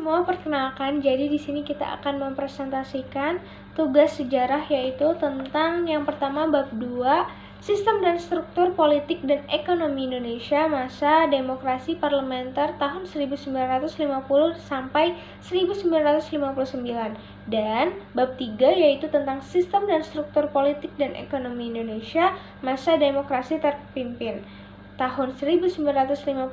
semua, perkenalkan. Jadi di sini kita akan mempresentasikan tugas sejarah, yaitu tentang yang pertama bab 2, Sistem dan Struktur Politik dan Ekonomi Indonesia masa demokrasi parlementer tahun 1950 sampai 1959. Dan bab 3 yaitu tentang Sistem dan Struktur Politik dan Ekonomi Indonesia masa demokrasi terpimpin tahun 1959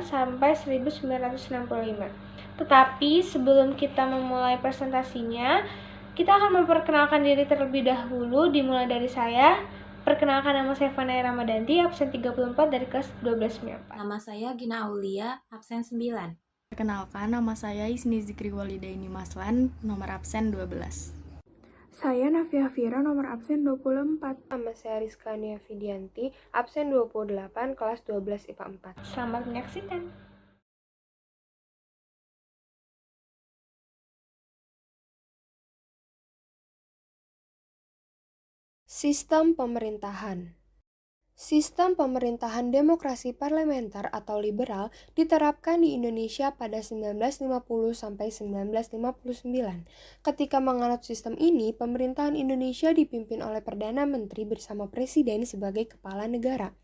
sampai 1965. Tetapi sebelum kita memulai presentasinya, kita akan memperkenalkan diri terlebih dahulu, dimulai dari saya. Perkenalkan, nama saya Fanny Ramadanti, absen 34 dari kelas 12 MIPA. Nama saya Gina Aulia, absen 9. Perkenalkan, nama saya Isni Zikri Walidaini Maslan, nomor absen 12. Saya Nafia Fira, nomor absen 24. Nama saya Rizka Nia Fidianti, absen 28, kelas 12 IPA 4. Selamat menyaksikan. Sistem pemerintahan. Sistem pemerintahan demokrasi parlementer atau liberal diterapkan di Indonesia pada 1950 sampai 1959. Ketika menganut sistem ini, pemerintahan Indonesia dipimpin oleh Perdana Menteri bersama Presiden sebagai kepala negara.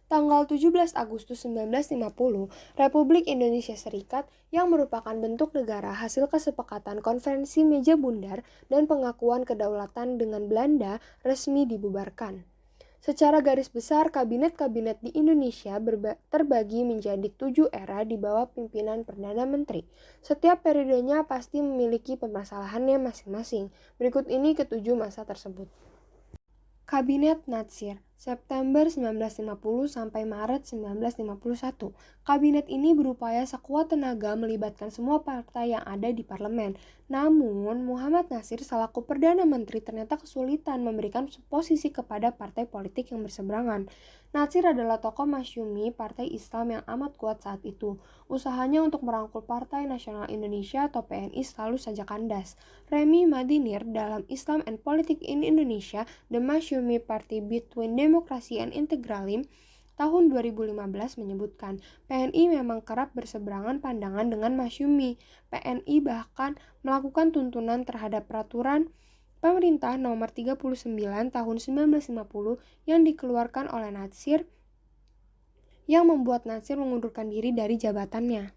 Tanggal 17 Agustus 1950, Republik Indonesia Serikat yang merupakan bentuk negara hasil kesepakatan Konferensi Meja Bundar dan pengakuan kedaulatan dengan Belanda resmi dibubarkan. Secara garis besar, kabinet-kabinet di Indonesia terbagi menjadi 7 era di bawah pimpinan Perdana Menteri. Setiap periodenya pasti memiliki permasalahannya masing-masing. Berikut ini ketujuh masa tersebut. Kabinet Natsir, September 1950 sampai Maret 1951. Kabinet ini berupaya sekuat tenaga melibatkan semua partai yang ada di parlemen. Namun, Muhammad Natsir selaku Perdana Menteri ternyata kesulitan memberikan posisi kepada partai politik yang berseberangan. Natsir adalah tokoh masyumi partai Islam yang amat kuat saat itu. Usahanya untuk merangkul Partai Nasional Indonesia atau PNI selalu saja kandas. Remy Madinir dalam Islam and Politics in Indonesia, The Masyumi Party Between Democracy and Integralism, tahun 2015 menyebutkan, PNI memang kerap berseberangan pandangan dengan Masyumi. PNI bahkan melakukan tuntunan terhadap peraturan Pemerintah nomor 39 tahun 1950 yang dikeluarkan oleh Natsir yang membuat Natsir mengundurkan diri dari jabatannya.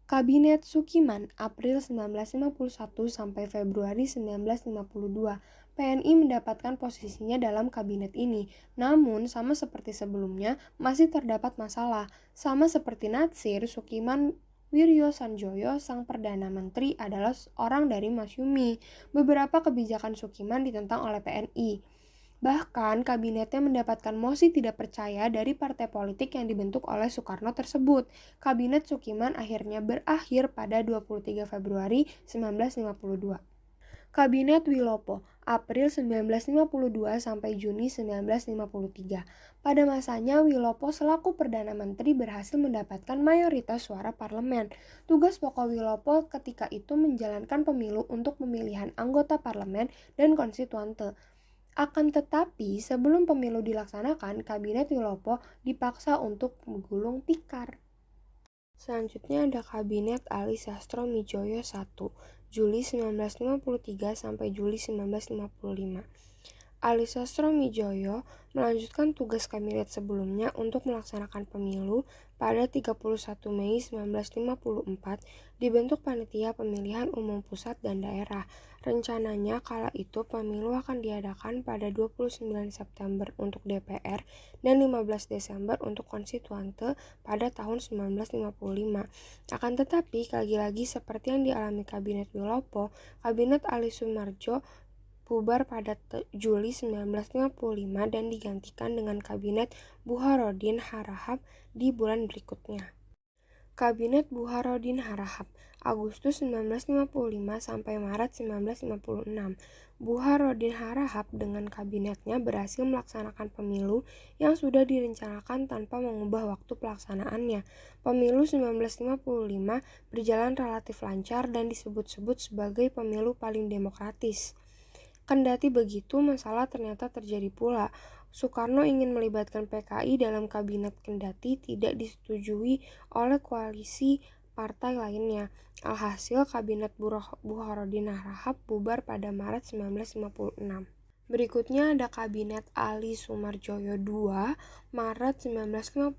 Kabinet Sukiman, April 1951 sampai Februari 1952. PNI mendapatkan posisinya dalam kabinet ini, namun sama seperti sebelumnya masih terdapat masalah. Sama seperti Natsir, Sukiman Wiryo Sanjoyo, sang Perdana Menteri, adalah orang dari Masyumi. Beberapa kebijakan Sukiman ditentang oleh PNI. Bahkan kabinetnya mendapatkan mosi tidak percaya dari partai politik yang dibentuk oleh Soekarno tersebut. Kabinet Sukiman akhirnya berakhir pada 23 Februari 1952. Kabinet Wilopo, April 1952 sampai Juni 1953. Pada masanya, Wilopo selaku Perdana Menteri berhasil mendapatkan mayoritas suara parlemen. Tugas pokok Wilopo ketika itu menjalankan pemilu untuk pemilihan anggota parlemen dan konstituante. Akan tetapi, sebelum pemilu dilaksanakan, Kabinet Wilopo dipaksa untuk menggulung tikar. Selanjutnya ada Kabinet Ali Sastro Midjoyo I, Juli 1953 sampai Juli 1955. Ali Sastro Midjoyo melanjutkan tugas kabinet sebelumnya untuk melaksanakan pemilu. Pada 31 Mei 1954 dibentuk Panitia Pemilihan Umum Pusat dan Daerah. Rencananya kala itu pemilu akan diadakan pada 29 September untuk DPR dan 15 Desember untuk konstituante pada tahun 1955. Akan tetapi, lagi-lagi seperti yang dialami Kabinet Wilopo, Kabinet Ali Sumarjo bubar pada Juli 1955 dan digantikan dengan Kabinet Burhanuddin Harahap di bulan berikutnya. Kabinet Burhanuddin Harahap, Agustus 1955 sampai Maret 1956. Burhanuddin Harahap dengan kabinetnya berhasil melaksanakan pemilu yang sudah direncanakan tanpa mengubah waktu pelaksanaannya. Pemilu 1955 berjalan relatif lancar dan disebut-sebut sebagai pemilu paling demokratis. Kendati begitu, masalah ternyata terjadi pula. Soekarno ingin melibatkan PKI dalam kabinet kendati tidak disetujui oleh koalisi partai lainnya. Alhasil, Kabinet Burhanuddin Harahap bubar pada Maret 1956. Berikutnya ada Kabinet Ali Sumarjoyo II, Maret 1956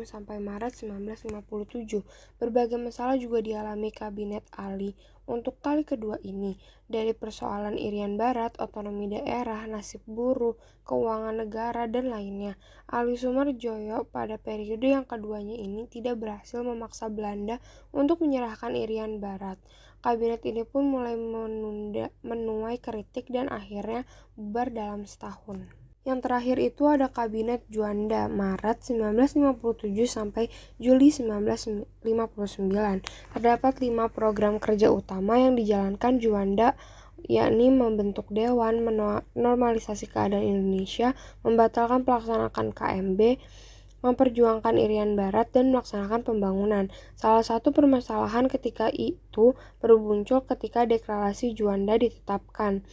sampai Maret 1957. Berbagai masalah juga dialami Kabinet Ali untuk kali kedua ini, dari persoalan Irian Barat, otonomi daerah, nasib buruh, keuangan negara, dan lainnya. Ali Sumarjoyo pada periode yang keduanya ini tidak berhasil memaksa Belanda untuk menyerahkan Irian Barat. Kabinet ini pun mulai menuai kritik dan akhirnya bubar dalam setahun. Yang terakhir itu ada Kabinet Juanda, Maret 1957 sampai Juli 1959. Terdapat 5 program kerja utama yang dijalankan Juanda, yakni membentuk dewan, menormalisasi keadaan Indonesia, membatalkan pelaksanaan KMB, memperjuangkan Irian Barat, dan melaksanakan pembangunan. Salah satu permasalahan ketika itu bermuncul ketika deklarasi Juanda ditetapkan.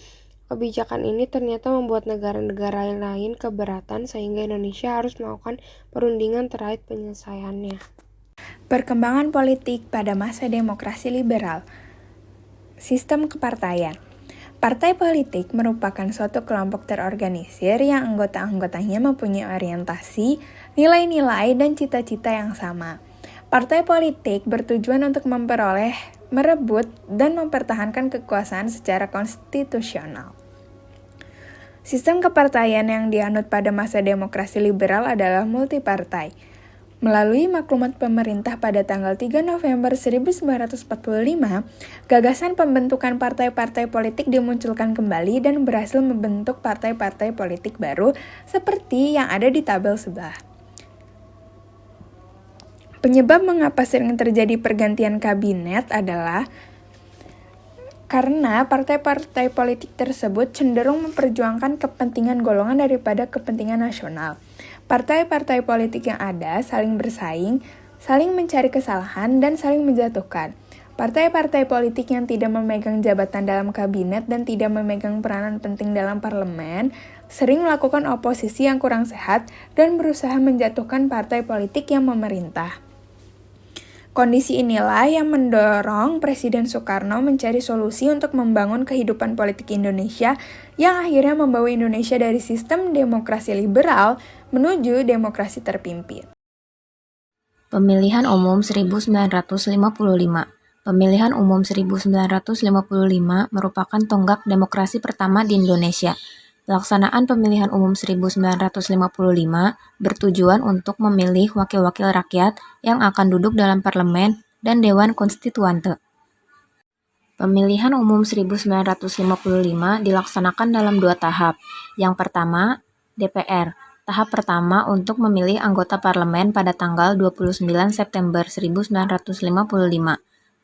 Kebijakan ini ternyata membuat negara-negara lain keberatan sehingga Indonesia harus melakukan perundingan terkait penyelesaiannya. Perkembangan politik pada masa demokrasi liberal. Sistem kepartaian. Partai politik merupakan suatu kelompok terorganisir yang anggota-anggotanya mempunyai orientasi, nilai-nilai, dan cita-cita yang sama. Partai politik bertujuan untuk memperoleh, merebut, dan mempertahankan kekuasaan secara konstitusional. Sistem kepartaian yang dianut pada masa demokrasi liberal adalah multipartai. Melalui maklumat pemerintah pada tanggal 3 November 1945, gagasan pembentukan partai-partai politik dimunculkan kembali dan berhasil membentuk partai-partai politik baru seperti yang ada di tabel sebelah. Penyebab mengapa sering terjadi pergantian kabinet adalah karena partai-partai politik tersebut cenderung memperjuangkan kepentingan golongan daripada kepentingan nasional. Partai-partai politik yang ada saling bersaing, saling mencari kesalahan, dan saling menjatuhkan. Partai-partai politik yang tidak memegang jabatan dalam kabinet dan tidak memegang peranan penting dalam parlemen sering melakukan oposisi yang kurang sehat dan berusaha menjatuhkan partai politik yang memerintah. Kondisi inilah yang mendorong Presiden Soekarno mencari solusi untuk membangun kehidupan politik Indonesia yang akhirnya membawa Indonesia dari sistem demokrasi liberal menuju demokrasi terpimpin. Pemilihan Umum 1955. Pemilihan Umum 1955 merupakan tonggak demokrasi pertama di Indonesia. Pelaksanaan pemilihan umum 1955 bertujuan untuk memilih wakil-wakil rakyat yang akan duduk dalam parlemen dan Dewan Konstituante. Pemilihan umum 1955 dilaksanakan dalam 2 tahap. Yang pertama, DPR. Tahap pertama untuk memilih anggota parlemen pada tanggal 29 September 1955.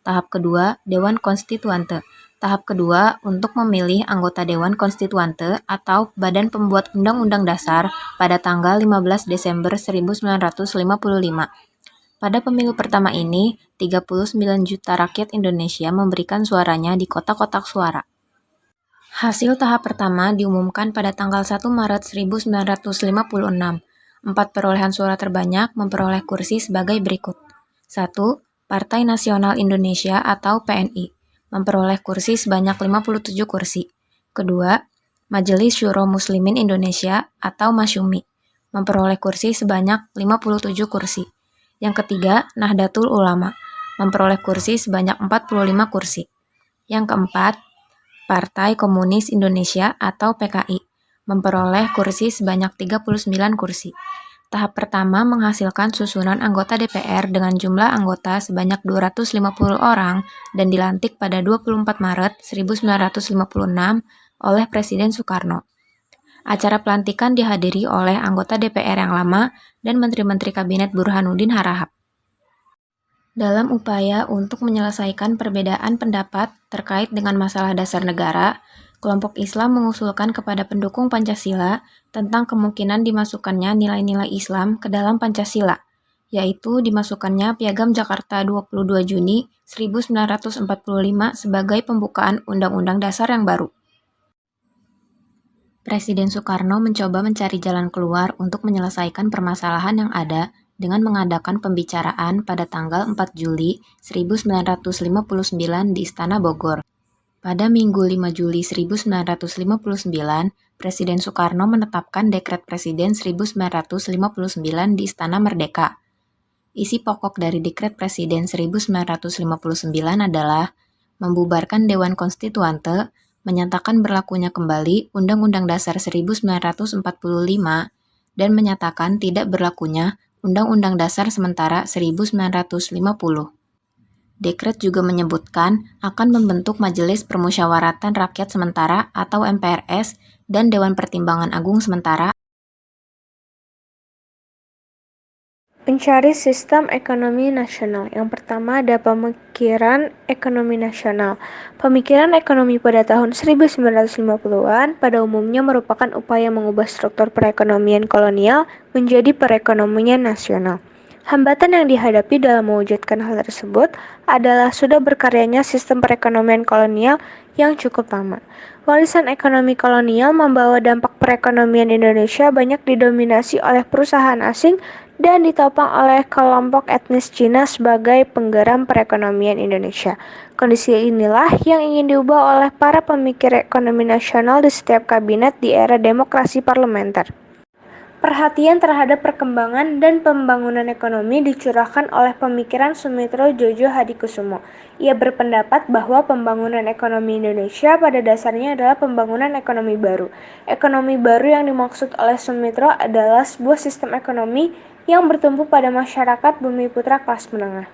Tahap kedua, Dewan Konstituante. Tahap kedua untuk memilih anggota Dewan Konstituante atau Badan Pembuat Undang-Undang Dasar pada tanggal 15 Desember 1955. Pada pemilu pertama ini, 39 juta rakyat Indonesia memberikan suaranya di kotak-kotak suara. Hasil tahap pertama diumumkan pada tanggal 1 Maret 1956. 4 perolehan suara terbanyak memperoleh kursi sebagai berikut. 1. Partai Nasional Indonesia atau PNI memperoleh kursi sebanyak 57 kursi. Kedua, Majelis Syuro Muslimin Indonesia atau Masyumi memperoleh kursi sebanyak 57 kursi. Yang ketiga, Nahdlatul Ulama memperoleh kursi sebanyak 45 kursi. Yang keempat, Partai Komunis Indonesia atau PKI memperoleh kursi sebanyak 39 kursi. Tahap pertama menghasilkan susunan anggota DPR dengan jumlah anggota sebanyak 250 orang dan dilantik pada 24 Maret 1956 oleh Presiden Soekarno. Acara pelantikan dihadiri oleh anggota DPR yang lama dan Menteri-Menteri Kabinet Burhanuddin Harahap. Dalam upaya untuk menyelesaikan perbedaan pendapat terkait dengan masalah dasar negara, kelompok Islam mengusulkan kepada pendukung Pancasila tentang kemungkinan dimasukkannya nilai-nilai Islam ke dalam Pancasila, yaitu dimasukkannya Piagam Jakarta 22 Juni 1945 sebagai pembukaan Undang-Undang Dasar yang baru. Presiden Soekarno mencoba mencari jalan keluar untuk menyelesaikan permasalahan yang ada dengan mengadakan pembicaraan pada tanggal 4 Juli 1959 di Istana Bogor. Pada Minggu 5 Juli 1959, Presiden Soekarno menetapkan Dekret Presiden 1959 di Istana Merdeka. Isi pokok dari Dekret Presiden 1959 adalah membubarkan Dewan Konstituante, menyatakan berlakunya kembali Undang-Undang Dasar 1945, dan menyatakan tidak berlakunya Undang-Undang Dasar Sementara 1950. Dekret juga menyebutkan akan membentuk Majelis Permusyawaratan Rakyat Sementara atau MPRS dan Dewan Pertimbangan Agung Sementara. Mencari sistem ekonomi nasional. Yang pertama ada pemikiran ekonomi nasional. Pemikiran ekonomi pada tahun 1950-an pada umumnya merupakan upaya mengubah struktur perekonomian kolonial menjadi perekonomian nasional. Hambatan yang dihadapi dalam mewujudkan hal tersebut adalah sudah berkaryanya sistem perekonomian kolonial yang cukup lama. Warisan ekonomi kolonial membawa dampak perekonomian Indonesia banyak didominasi oleh perusahaan asing dan ditopang oleh kelompok etnis Cina sebagai penggerak perekonomian Indonesia. Kondisi inilah yang ingin diubah oleh para pemikir ekonomi nasional di setiap kabinet di era demokrasi parlementer. Perhatian terhadap perkembangan dan pembangunan ekonomi dicurahkan oleh pemikiran Sumitro Jojo Hadikusumo. Ia berpendapat bahwa pembangunan ekonomi Indonesia pada dasarnya adalah pembangunan ekonomi baru. Ekonomi baru yang dimaksud oleh Sumitro adalah sebuah sistem ekonomi yang bertumpu pada masyarakat Bumiputra kelas menengah.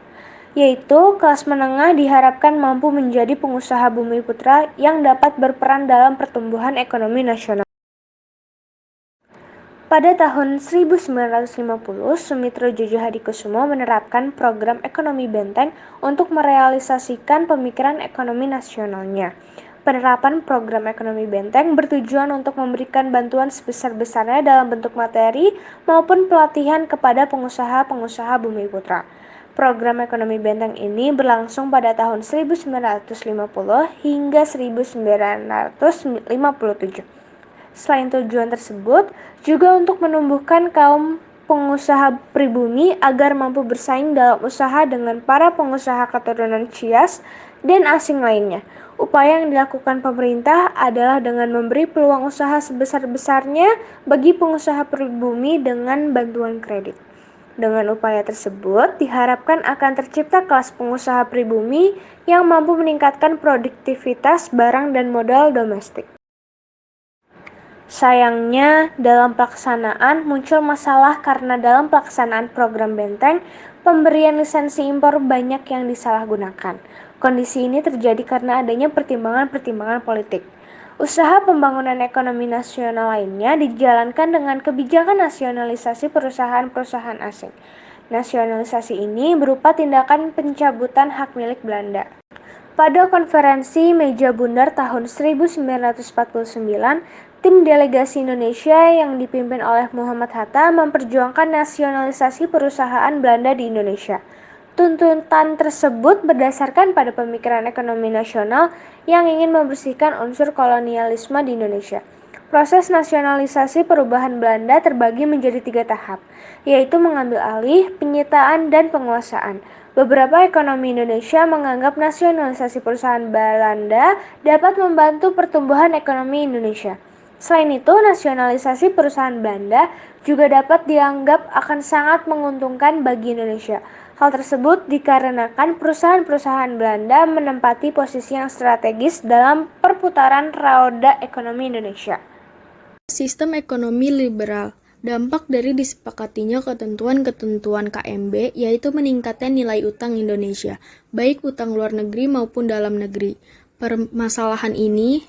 Yaitu kelas menengah diharapkan mampu menjadi pengusaha Bumiputra yang dapat berperan dalam pertumbuhan ekonomi nasional. Pada tahun 1950, Sumitro Jojo Hadikusumo menerapkan program ekonomi benteng untuk merealisasikan pemikiran ekonomi nasionalnya. Penerapan program ekonomi benteng bertujuan untuk memberikan bantuan sebesar-besarnya dalam bentuk materi maupun pelatihan kepada pengusaha-pengusaha Bumiputra. Program ekonomi benteng ini berlangsung pada tahun 1950 hingga 1957. Selain tujuan tersebut, juga untuk menumbuhkan kaum pengusaha pribumi agar mampu bersaing dalam usaha dengan para pengusaha keturunan Cias dan asing lainnya. Upaya yang dilakukan pemerintah adalah dengan memberi peluang usaha sebesar-besarnya bagi pengusaha pribumi dengan bantuan kredit. Dengan upaya tersebut, diharapkan akan tercipta kelas pengusaha pribumi yang mampu meningkatkan produktivitas barang dan modal domestik. Sayangnya, dalam pelaksanaan muncul masalah karena dalam pelaksanaan program benteng, pemberian lisensi impor banyak yang disalahgunakan. Kondisi ini terjadi karena adanya pertimbangan-pertimbangan politik. Usaha pembangunan ekonomi nasional lainnya dijalankan dengan kebijakan nasionalisasi perusahaan-perusahaan asing. Nasionalisasi ini berupa tindakan pencabutan hak milik Belanda. Pada konferensi Meja Bundar tahun 1949, tim delegasi Indonesia yang dipimpin oleh Muhammad Hatta memperjuangkan nasionalisasi perusahaan Belanda di Indonesia. Tuntutan tersebut berdasarkan pada pemikiran ekonomi nasional yang ingin membersihkan unsur kolonialisme di Indonesia. Proses nasionalisasi perubahan Belanda terbagi menjadi 3 tahap, yaitu mengambil alih, penyitaan, dan penguasaan. Beberapa ekonomi Indonesia menganggap nasionalisasi perusahaan Belanda dapat membantu pertumbuhan ekonomi Indonesia. Selain itu, nasionalisasi perusahaan Belanda juga dapat dianggap akan sangat menguntungkan bagi Indonesia. Hal tersebut dikarenakan perusahaan-perusahaan Belanda menempati posisi yang strategis dalam perputaran roda ekonomi Indonesia. Sistem ekonomi liberal. Dampak dari disepakatinya ketentuan-ketentuan KMB yaitu meningkatnya nilai utang Indonesia, baik utang luar negeri maupun dalam negeri. Permasalahan ini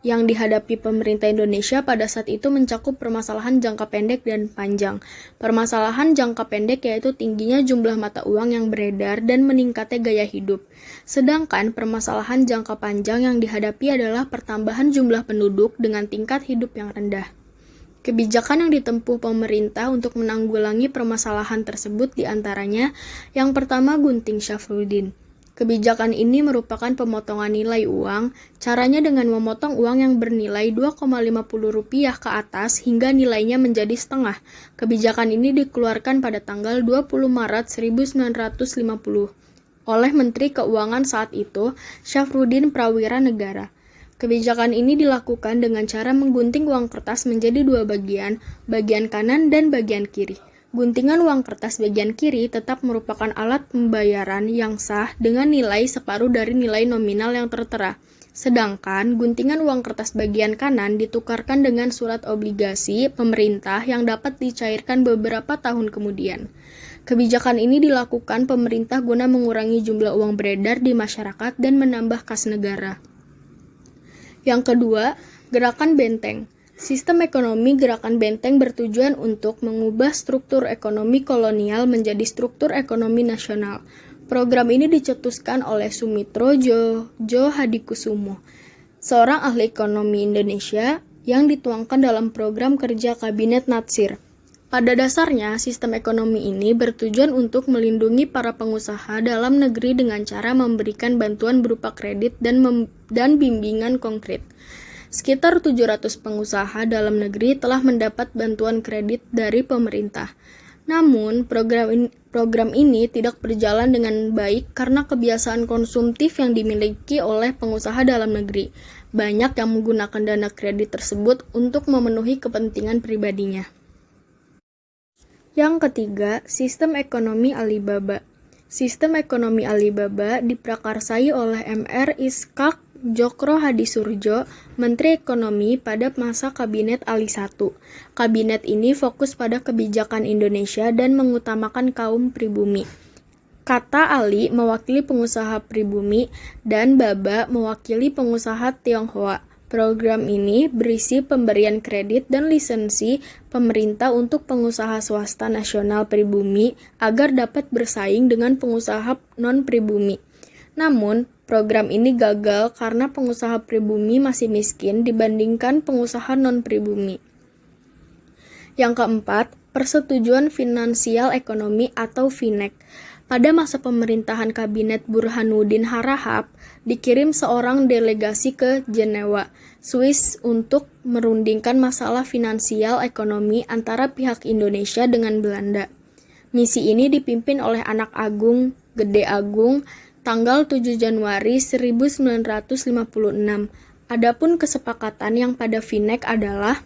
yang dihadapi pemerintah Indonesia pada saat itu mencakup permasalahan jangka pendek dan panjang. Permasalahan jangka pendek yaitu tingginya jumlah mata uang yang beredar dan meningkatnya gaya hidup. Sedangkan permasalahan jangka panjang yang dihadapi adalah pertambahan jumlah penduduk dengan tingkat hidup yang rendah. Kebijakan yang ditempuh pemerintah untuk menanggulangi permasalahan tersebut diantaranya yang pertama Gunting Syafruddin. Kebijakan ini merupakan pemotongan nilai uang, caranya dengan memotong uang yang bernilai Rp2,50 ke atas hingga nilainya menjadi setengah. Kebijakan ini dikeluarkan pada tanggal 20 Maret 1950 oleh Menteri Keuangan saat itu, Syafruddin Prawira Negara. Kebijakan ini dilakukan dengan cara menggunting uang kertas menjadi dua bagian kanan dan bagian kiri. Guntingan uang kertas bagian kiri tetap merupakan alat pembayaran yang sah dengan nilai separuh dari nilai nominal yang tertera. Sedangkan guntingan uang kertas bagian kanan ditukarkan dengan surat obligasi pemerintah yang dapat dicairkan beberapa tahun kemudian. Kebijakan ini dilakukan pemerintah guna mengurangi jumlah uang beredar di masyarakat dan menambah kas negara. Yang kedua, gerakan benteng. Sistem ekonomi gerakan benteng bertujuan untuk mengubah struktur ekonomi kolonial menjadi struktur ekonomi nasional. Program ini dicetuskan oleh Sumitro Djo Hadikusumo, seorang ahli ekonomi Indonesia yang dituangkan dalam program kerja Kabinet Natsir. Pada dasarnya, sistem ekonomi ini bertujuan untuk melindungi para pengusaha dalam negeri dengan cara memberikan bantuan berupa kredit dan bimbingan konkret. Sekitar 700 pengusaha dalam negeri telah mendapat bantuan kredit dari pemerintah. Namun, program ini tidak berjalan dengan baik karena kebiasaan konsumtif yang dimiliki oleh pengusaha dalam negeri. Banyak yang menggunakan dana kredit tersebut untuk memenuhi kepentingan pribadinya. Yang ketiga, sistem ekonomi Alibaba. Sistem ekonomi Alibaba diprakarsai oleh Mr. Ishak Djokro Hadisurjo, Menteri Ekonomi pada masa Kabinet Ali I. Kabinet ini fokus pada kebijakan Indonesia dan mengutamakan kaum pribumi. Kata Ali mewakili pengusaha pribumi dan Baba mewakili pengusaha Tionghoa. Program ini berisi pemberian kredit dan lisensi pemerintah untuk pengusaha swasta nasional pribumi agar dapat bersaing dengan pengusaha non-pribumi. Namun, program ini gagal karena pengusaha pribumi masih miskin dibandingkan pengusaha non-pribumi. Yang keempat, Persetujuan Finansial Ekonomi atau FINEK. Pada masa pemerintahan Kabinet Burhanuddin Harahap, dikirim seorang delegasi ke Jenewa, Swiss untuk merundingkan masalah finansial ekonomi antara pihak Indonesia dengan Belanda. Misi ini dipimpin oleh Anak Agung Gede Agung tanggal 7 Januari 1956. Adapun kesepakatan yang pada FINEK adalah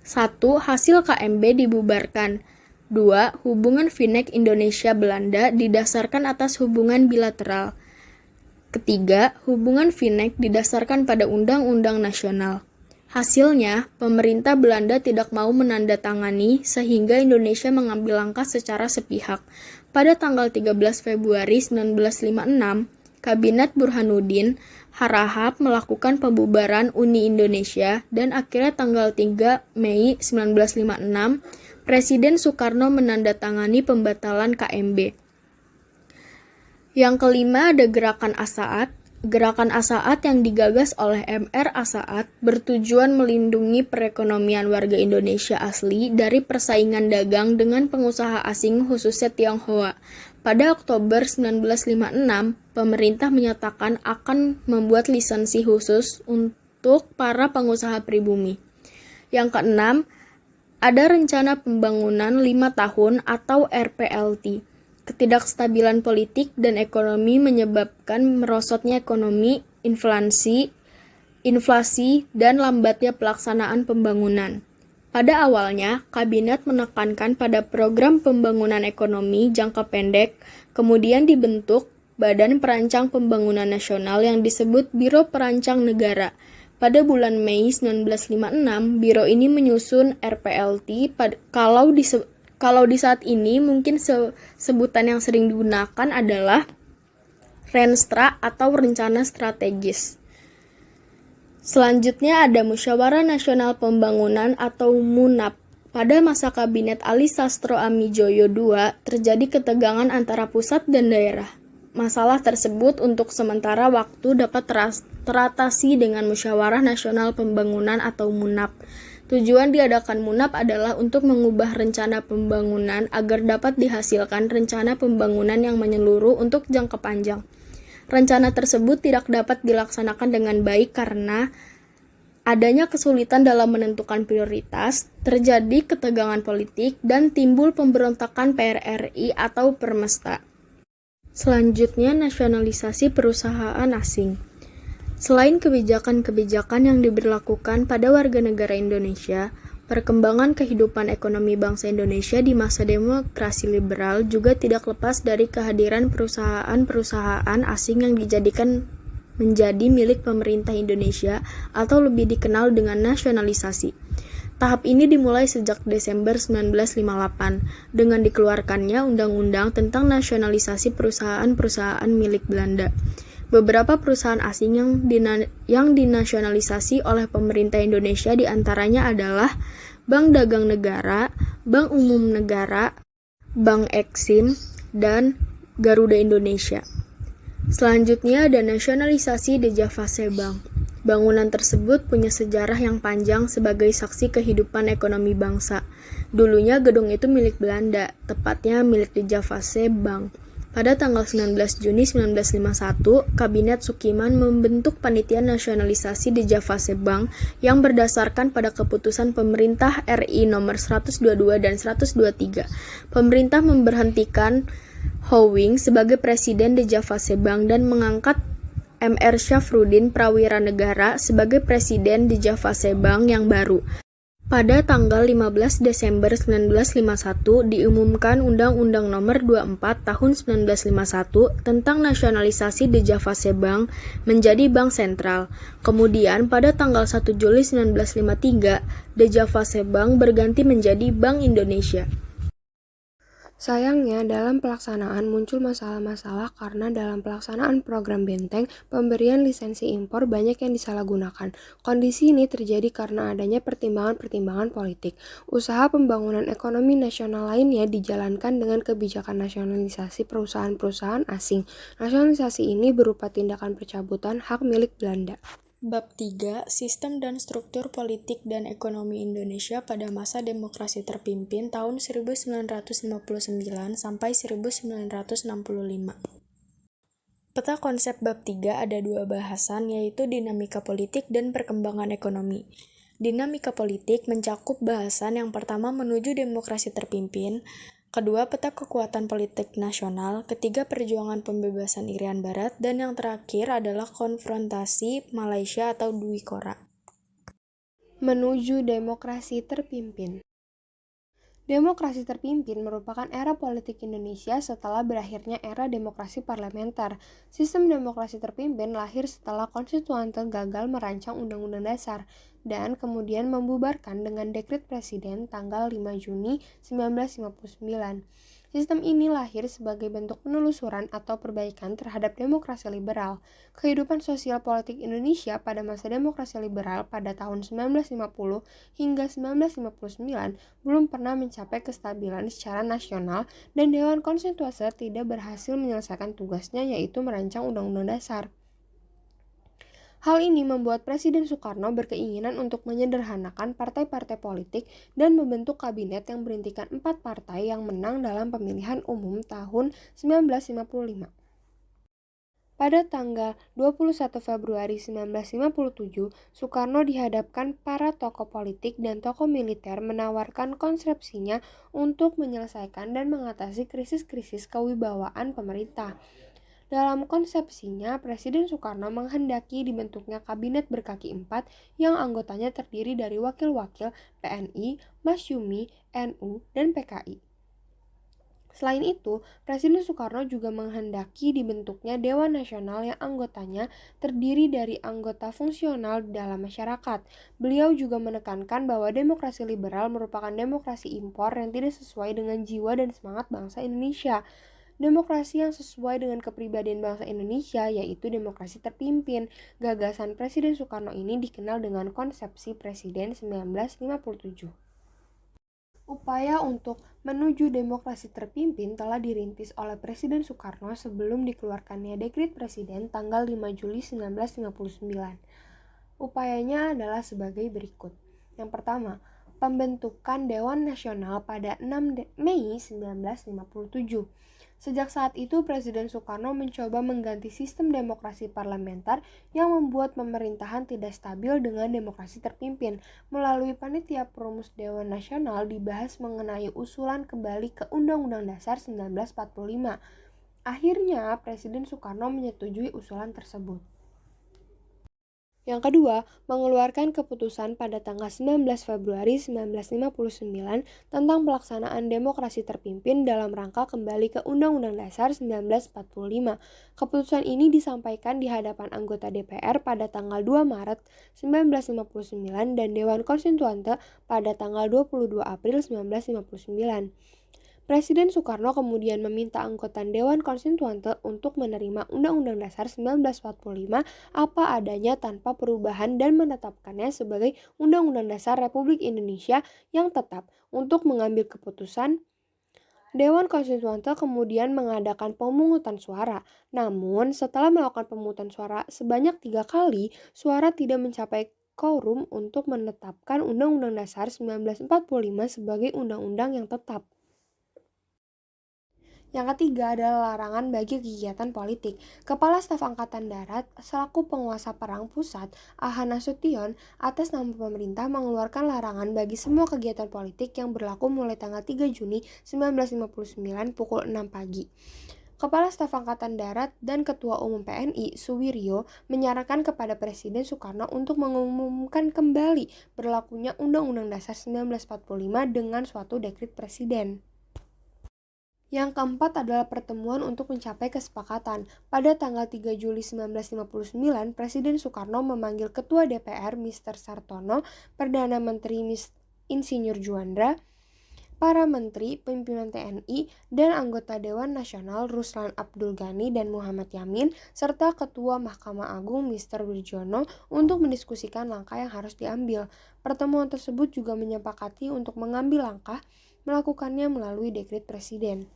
1. Hasil KMB dibubarkan. 2. Hubungan FINEK Indonesia-Belanda didasarkan atas hubungan bilateral. Ketiga, hubungan FINEK didasarkan pada Undang-Undang Nasional. Hasilnya, pemerintah Belanda tidak mau menandatangani sehingga Indonesia mengambil langkah secara sepihak. Pada tanggal 13 Februari 1956, Kabinet Burhanuddin Harahap melakukan pembubaran Uni Indonesia dan akhirnya tanggal 3 Mei 1956, Presiden Soekarno menandatangani pembatalan KMB. Yang kelima ada Gerakan Asaat. Gerakan Asaat yang digagas oleh Mr. Asaat bertujuan melindungi perekonomian warga Indonesia asli dari persaingan dagang dengan pengusaha asing khususnya Tionghoa. Pada Oktober 1956, pemerintah menyatakan akan membuat lisensi khusus untuk para pengusaha pribumi. Yang keenam, ada Rencana Pembangunan 5 Tahun atau RPLT. Ketidakstabilan politik dan ekonomi menyebabkan merosotnya ekonomi, inflasi, dan lambatnya pelaksanaan pembangunan. Pada awalnya, Kabinet menekankan pada program pembangunan ekonomi jangka pendek, kemudian dibentuk Badan Perancang Pembangunan Nasional yang disebut Biro Perancang Negara. Pada bulan Mei 1956, Biro ini menyusun RPLT kalau di saat ini mungkin sebutan yang sering digunakan adalah Renstra atau Rencana Strategis. Selanjutnya ada Musyawarah Nasional Pembangunan atau MUNAP. Pada masa Kabinet Ali Sastro Amijoyo II, terjadi ketegangan antara pusat dan daerah. Masalah tersebut untuk sementara waktu dapat teratasi dengan Musyawarah Nasional Pembangunan atau MUNAP. Tujuan diadakan MUNAP adalah untuk mengubah rencana pembangunan agar dapat dihasilkan rencana pembangunan yang menyeluruh untuk jangka panjang. Rencana tersebut tidak dapat dilaksanakan dengan baik karena adanya kesulitan dalam menentukan prioritas, terjadi ketegangan politik, dan timbul pemberontakan PRRI atau Permesta. Selanjutnya, nasionalisasi perusahaan asing. Selain kebijakan-kebijakan yang diberlakukan pada warga negara Indonesia, perkembangan kehidupan ekonomi bangsa Indonesia di masa demokrasi liberal juga tidak lepas dari kehadiran perusahaan-perusahaan asing yang dijadikan menjadi milik pemerintah Indonesia atau lebih dikenal dengan nasionalisasi. Tahap ini dimulai sejak Desember 1958 dengan dikeluarkannya Undang-Undang tentang Nasionalisasi Perusahaan-Perusahaan milik Belanda. Beberapa perusahaan asing yang dinasionalisasi oleh pemerintah Indonesia diantaranya adalah Bank Dagang Negara, Bank Umum Negara, Bank Eksim, dan Garuda Indonesia. Selanjutnya ada nasionalisasi De Javasse Bank. Bangunan tersebut punya sejarah yang panjang sebagai saksi kehidupan ekonomi bangsa. Dulunya gedung itu milik Belanda, tepatnya milik De Javasse Bank. Pada tanggal 19 Juni 1951, Kabinet Sukiman membentuk Panitia Nasionalisasi De Javasse Bank yang berdasarkan pada keputusan Pemerintah RI nomor 122 dan 123. Pemerintah memberhentikan Houwing sebagai Presiden De Javasse Bank dan mengangkat M.R. Syafruddin Prawira Negara sebagai Presiden De Javasse Bank yang baru. Pada tanggal 15 Desember 1951 diumumkan Undang-Undang Nomor 24 Tahun 1951 tentang nasionalisasi De Javasse Bank menjadi bank sentral. Kemudian pada tanggal 1 Juli 1953 De Javasse Bank berganti menjadi Bank Indonesia. Sayangnya, dalam pelaksanaan muncul masalah-masalah karena dalam pelaksanaan program Benteng, pemberian lisensi impor banyak yang disalahgunakan. Kondisi ini terjadi karena adanya pertimbangan-pertimbangan politik. Usaha pembangunan ekonomi nasional lainnya dijalankan dengan kebijakan nasionalisasi perusahaan-perusahaan asing. Nasionalisasi ini berupa tindakan pencabutan hak milik Belanda. Bab 3. Sistem dan struktur politik dan ekonomi Indonesia pada masa demokrasi terpimpin tahun 1959 sampai 1965. Peta konsep bab 3 ada dua bahasan, yaitu dinamika politik dan perkembangan ekonomi. Dinamika politik mencakup bahasan yang pertama menuju demokrasi terpimpin, kedua peta kekuatan politik nasional, ketiga perjuangan pembebasan Irian Barat, dan yang terakhir adalah konfrontasi Malaysia atau Dwi Kora. Menuju demokrasi terpimpin. Demokrasi terpimpin merupakan era politik Indonesia setelah berakhirnya era demokrasi parlementer. Sistem demokrasi terpimpin lahir setelah konstituante gagal merancang Undang-Undang Dasar dan kemudian membubarkan dengan dekret Presiden tanggal 5 Juni 1959. Sistem ini lahir sebagai bentuk penelusuran atau perbaikan terhadap demokrasi liberal. Kehidupan sosial politik Indonesia pada masa demokrasi liberal pada tahun 1950 hingga 1959 belum pernah mencapai kestabilan secara nasional dan Dewan Konstitusi tidak berhasil menyelesaikan tugasnya, yaitu merancang Undang-Undang Dasar. Hal ini membuat Presiden Soekarno berkeinginan untuk menyederhanakan partai-partai politik dan membentuk kabinet yang berisikan 4 partai yang menang dalam pemilihan umum tahun 1955. Pada tanggal 21 Februari 1957, Soekarno dihadapkan para tokoh politik dan tokoh militer menawarkan konsepsinya untuk menyelesaikan dan mengatasi krisis-krisis kewibawaan pemerintah. Dalam konsepsinya, Presiden Soekarno menghendaki dibentuknya kabinet berkaki 4 yang anggotanya terdiri dari wakil-wakil PNI, Masyumi, NU, dan PKI. Selain itu, Presiden Soekarno juga menghendaki dibentuknya Dewan Nasional yang anggotanya terdiri dari anggota fungsional dalam masyarakat. Beliau juga menekankan bahwa demokrasi liberal merupakan demokrasi impor yang tidak sesuai dengan jiwa dan semangat bangsa Indonesia. Demokrasi yang sesuai dengan kepribadian bangsa Indonesia, yaitu demokrasi terpimpin. Gagasan Presiden Soekarno ini dikenal dengan konsepsi Presiden 1957. Upaya untuk menuju demokrasi terpimpin telah dirintis oleh Presiden Soekarno sebelum dikeluarkannya Dekret Presiden tanggal 5 Juli 1959. Upayanya adalah sebagai berikut. Yang pertama, pembentukan Dewan Nasional pada 6 Mei 1957. Sejak saat itu, Presiden Soekarno mencoba mengganti sistem demokrasi parlementer yang membuat pemerintahan tidak stabil dengan demokrasi terpimpin. Melalui Panitia Perumus Dewan Nasional dibahas mengenai usulan kembali ke Undang-Undang Dasar 1945. Akhirnya, Presiden Soekarno menyetujui usulan tersebut. Yang kedua, mengeluarkan keputusan pada tanggal 19 Februari 1959 tentang pelaksanaan demokrasi terpimpin dalam rangka kembali ke Undang-Undang Dasar 1945. Keputusan ini disampaikan di hadapan anggota DPR pada tanggal 2 Maret 1959 dan Dewan Konstituante pada tanggal 22 April 1959. Presiden Soekarno kemudian meminta anggota Dewan Konstituante untuk menerima Undang-Undang Dasar 1945 apa adanya tanpa perubahan dan menetapkannya sebagai Undang-Undang Dasar Republik Indonesia yang tetap. Untuk mengambil keputusan, Dewan Konstituante kemudian mengadakan pemungutan suara. Namun, setelah melakukan pemungutan suara sebanyak 3 kali, suara tidak mencapai quorum untuk menetapkan Undang-Undang Dasar 1945 sebagai undang-undang yang tetap. Yang ketiga adalah larangan bagi kegiatan politik. Kepala Staf Angkatan Darat selaku penguasa perang pusat, A.H. Nasution, atas nama pemerintah mengeluarkan larangan bagi semua kegiatan politik yang berlaku mulai tanggal 3 Juni 1959 pukul 6 pagi. Kepala Staf Angkatan Darat dan Ketua Umum PNI, Suwiryo, menyarankan kepada Presiden Soekarno untuk mengumumkan kembali berlakunya Undang-Undang Dasar 1945 dengan suatu dekret Presiden. Yang keempat adalah pertemuan untuk mencapai kesepakatan. Pada tanggal 3 Juli 1959, Presiden Soekarno memanggil Ketua DPR Mr. Sartono, Perdana Menteri Insinyur Juanda, para menteri, pimpinan TNI, dan anggota Dewan Nasional Ruslan Abdul Ghani dan Muhammad Yamin, serta Ketua Mahkamah Agung Mr. Wirjono untuk mendiskusikan langkah yang harus diambil. Pertemuan tersebut juga menyepakati untuk mengambil langkah melakukannya melalui dekret Presiden.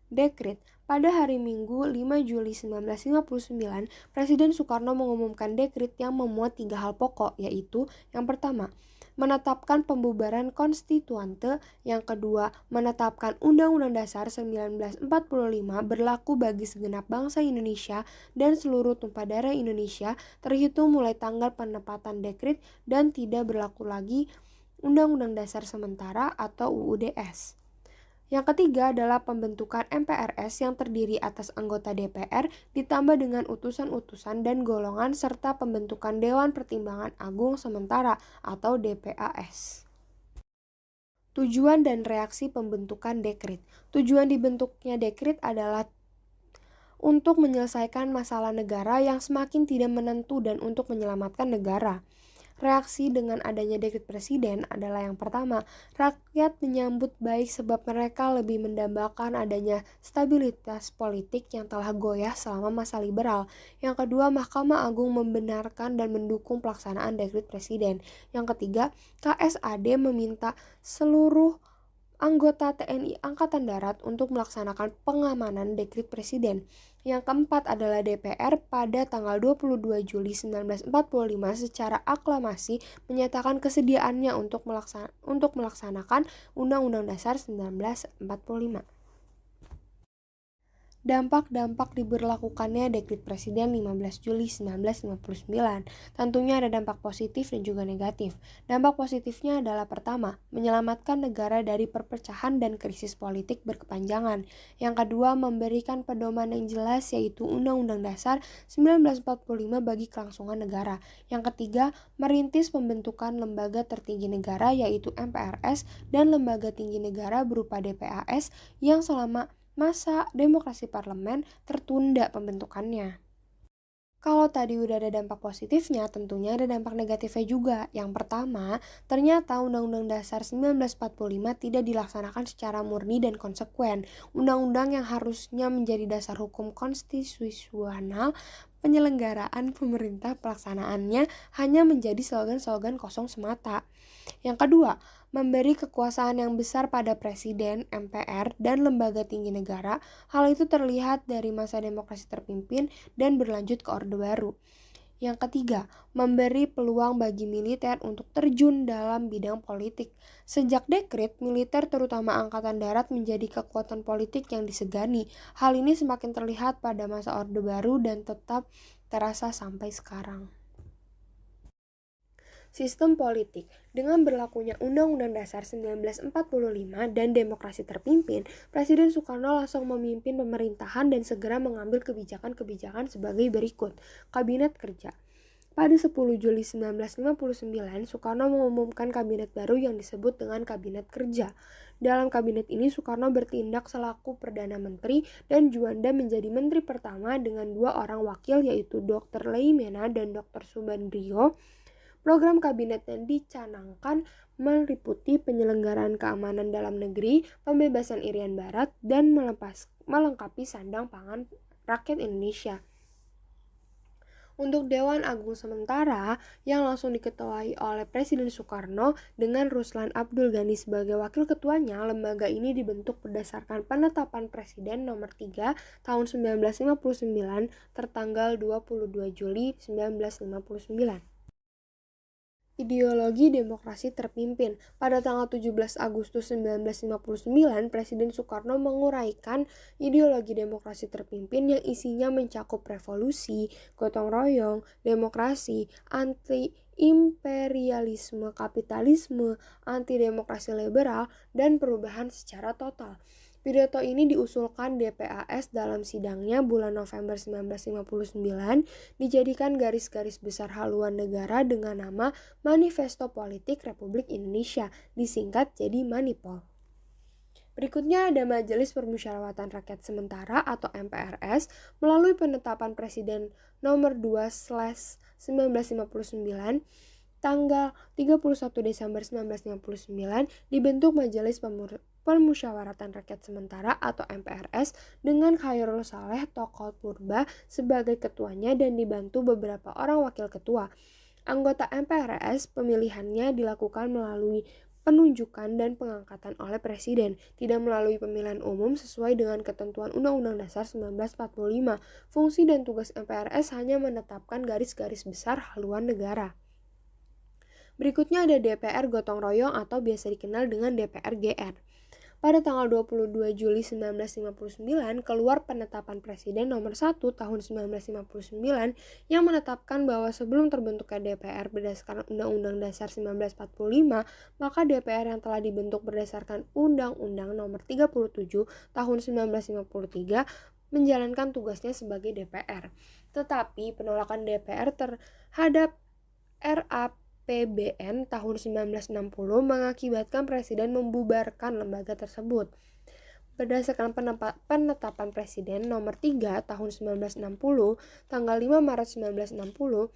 Dekret. Pada hari Minggu 5 Juli 1959, Presiden Soekarno mengumumkan dekret yang memuat 3 hal pokok, yaitu yang pertama, menetapkan pembubaran konstituante, yang kedua, menetapkan Undang-Undang Dasar 1945 berlaku bagi segenap bangsa Indonesia dan seluruh tumpah darah Indonesia terhitung mulai tanggal penempatan dekret dan tidak berlaku lagi Undang-Undang Dasar Sementara atau UUDS. Yang ketiga adalah pembentukan MPRS yang terdiri atas anggota DPR ditambah dengan utusan-utusan dan golongan serta pembentukan Dewan Pertimbangan Agung Sementara atau DPAS. Tujuan dan reaksi pembentukan dekret. Tujuan dibentuknya dekret adalah untuk menyelesaikan masalah negara yang semakin tidak menentu dan untuk menyelamatkan negara. Reaksi dengan adanya dekret Presiden adalah yang pertama, rakyat menyambut baik sebab mereka lebih mendambakan adanya stabilitas politik yang telah goyah selama masa liberal. Yang kedua, Mahkamah Agung membenarkan dan mendukung pelaksanaan dekret Presiden. Yang ketiga, KSAD meminta seluruh anggota TNI Angkatan Darat untuk melaksanakan pengamanan dekret Presiden. Yang keempat adalah DPR pada tanggal 22 Juli 1945 secara aklamasi menyatakan kesediaannya untuk melaksanakan Undang-Undang Dasar 1945. Dampak-dampak diberlakukannya dekret Presiden 15 Juli 1959. Tentunya ada dampak positif dan juga negatif. Dampak positifnya adalah pertama, menyelamatkan negara dari perpecahan dan krisis politik berkepanjangan. Yang kedua, memberikan pedoman yang jelas yaitu Undang-Undang Dasar 1945 bagi kelangsungan negara. Yang ketiga, merintis pembentukan lembaga tertinggi negara yaitu MPRS dan lembaga tinggi negara berupa DPAS yang selama masa demokrasi parlemen tertunda pembentukannya. Kalau tadi udah ada dampak positifnya, tentunya ada dampak negatifnya juga. Yang pertama, ternyata Undang-Undang Dasar 1945 tidak dilaksanakan secara murni dan konsekuen. Undang-undang yang harusnya menjadi dasar hukum konstitusional penyelenggaraan pemerintah pelaksanaannya hanya menjadi slogan-slogan kosong semata. Yang kedua, memberi kekuasaan yang besar pada Presiden, MPR, dan lembaga tinggi negara. Hal itu terlihat dari masa demokrasi terpimpin dan berlanjut ke Orde Baru. Yang ketiga, memberi peluang bagi militer untuk terjun dalam bidang politik. Sejak dekret, militer terutama Angkatan Darat menjadi kekuatan politik yang disegani. Hal ini semakin terlihat pada masa Orde Baru dan tetap terasa sampai sekarang. Sistem politik. Dengan berlakunya Undang-Undang Dasar 1945 dan demokrasi terpimpin, Presiden Soekarno langsung memimpin pemerintahan dan segera mengambil kebijakan-kebijakan sebagai berikut. Kabinet Kerja. Pada 10 Juli 1959, Soekarno mengumumkan kabinet baru yang disebut dengan Kabinet Kerja. Dalam kabinet ini, Soekarno bertindak selaku Perdana Menteri dan Juanda menjadi menteri pertama dengan 2 orang wakil yaitu Dr. Leimena dan Dr. Subandrio. Program kabinet yang dicanangkan meliputi penyelenggaraan keamanan dalam negeri, pembebasan Irian Barat, dan melengkapi sandang pangan rakyat Indonesia. Untuk Dewan Agung Sementara yang langsung diketuai oleh Presiden Soekarno dengan Ruslan Abdul Ghani sebagai wakil ketuanya, lembaga ini dibentuk berdasarkan penetapan Presiden nomor 3 tahun 1959 tertanggal 22 Juli 1959. Ideologi demokrasi terpimpin. Pada tanggal 17 Agustus 1959, Presiden Soekarno menguraikan ideologi demokrasi terpimpin yang isinya mencakup revolusi, gotong royong, demokrasi, anti-imperialisme, kapitalisme, anti-demokrasi liberal, dan perubahan secara total. Pidato ini diusulkan DPAS dalam sidangnya bulan November 1959, dijadikan garis-garis besar haluan negara dengan nama Manifesto Politik Republik Indonesia, disingkat jadi Manipol. Berikutnya ada Majelis Permusyawaratan Rakyat Sementara atau MPRS melalui penetapan Presiden nomor 2/1959 tanggal 31 Desember 1959 dibentuk Majelis Permusyawaratan Rakyat Sementara atau MPRS dengan Khairul Saleh Tokoh Purba sebagai ketuanya dan dibantu beberapa orang wakil ketua. Anggota MPRS pemilihannya dilakukan melalui penunjukan dan pengangkatan oleh Presiden, tidak melalui pemilihan umum sesuai dengan ketentuan Undang-Undang Dasar 1945. Fungsi dan tugas MPRS hanya menetapkan garis-garis besar haluan negara. Berikutnya ada DPR Gotong Royong atau biasa dikenal dengan DPR GR. Pada tanggal 22 Juli 1959 keluar penetapan Presiden nomor 1 tahun 1959 yang menetapkan bahwa sebelum terbentuknya DPR berdasarkan Undang-Undang Dasar 1945, maka DPR yang telah dibentuk berdasarkan Undang-Undang nomor 37 tahun 1953 menjalankan tugasnya sebagai DPR. Tetapi penolakan DPR terhadap RAPBN tahun 1960 mengakibatkan Presiden membubarkan lembaga tersebut. Berdasarkan penetapan Presiden nomor 3 tahun 1960, tanggal 5 Maret 1960,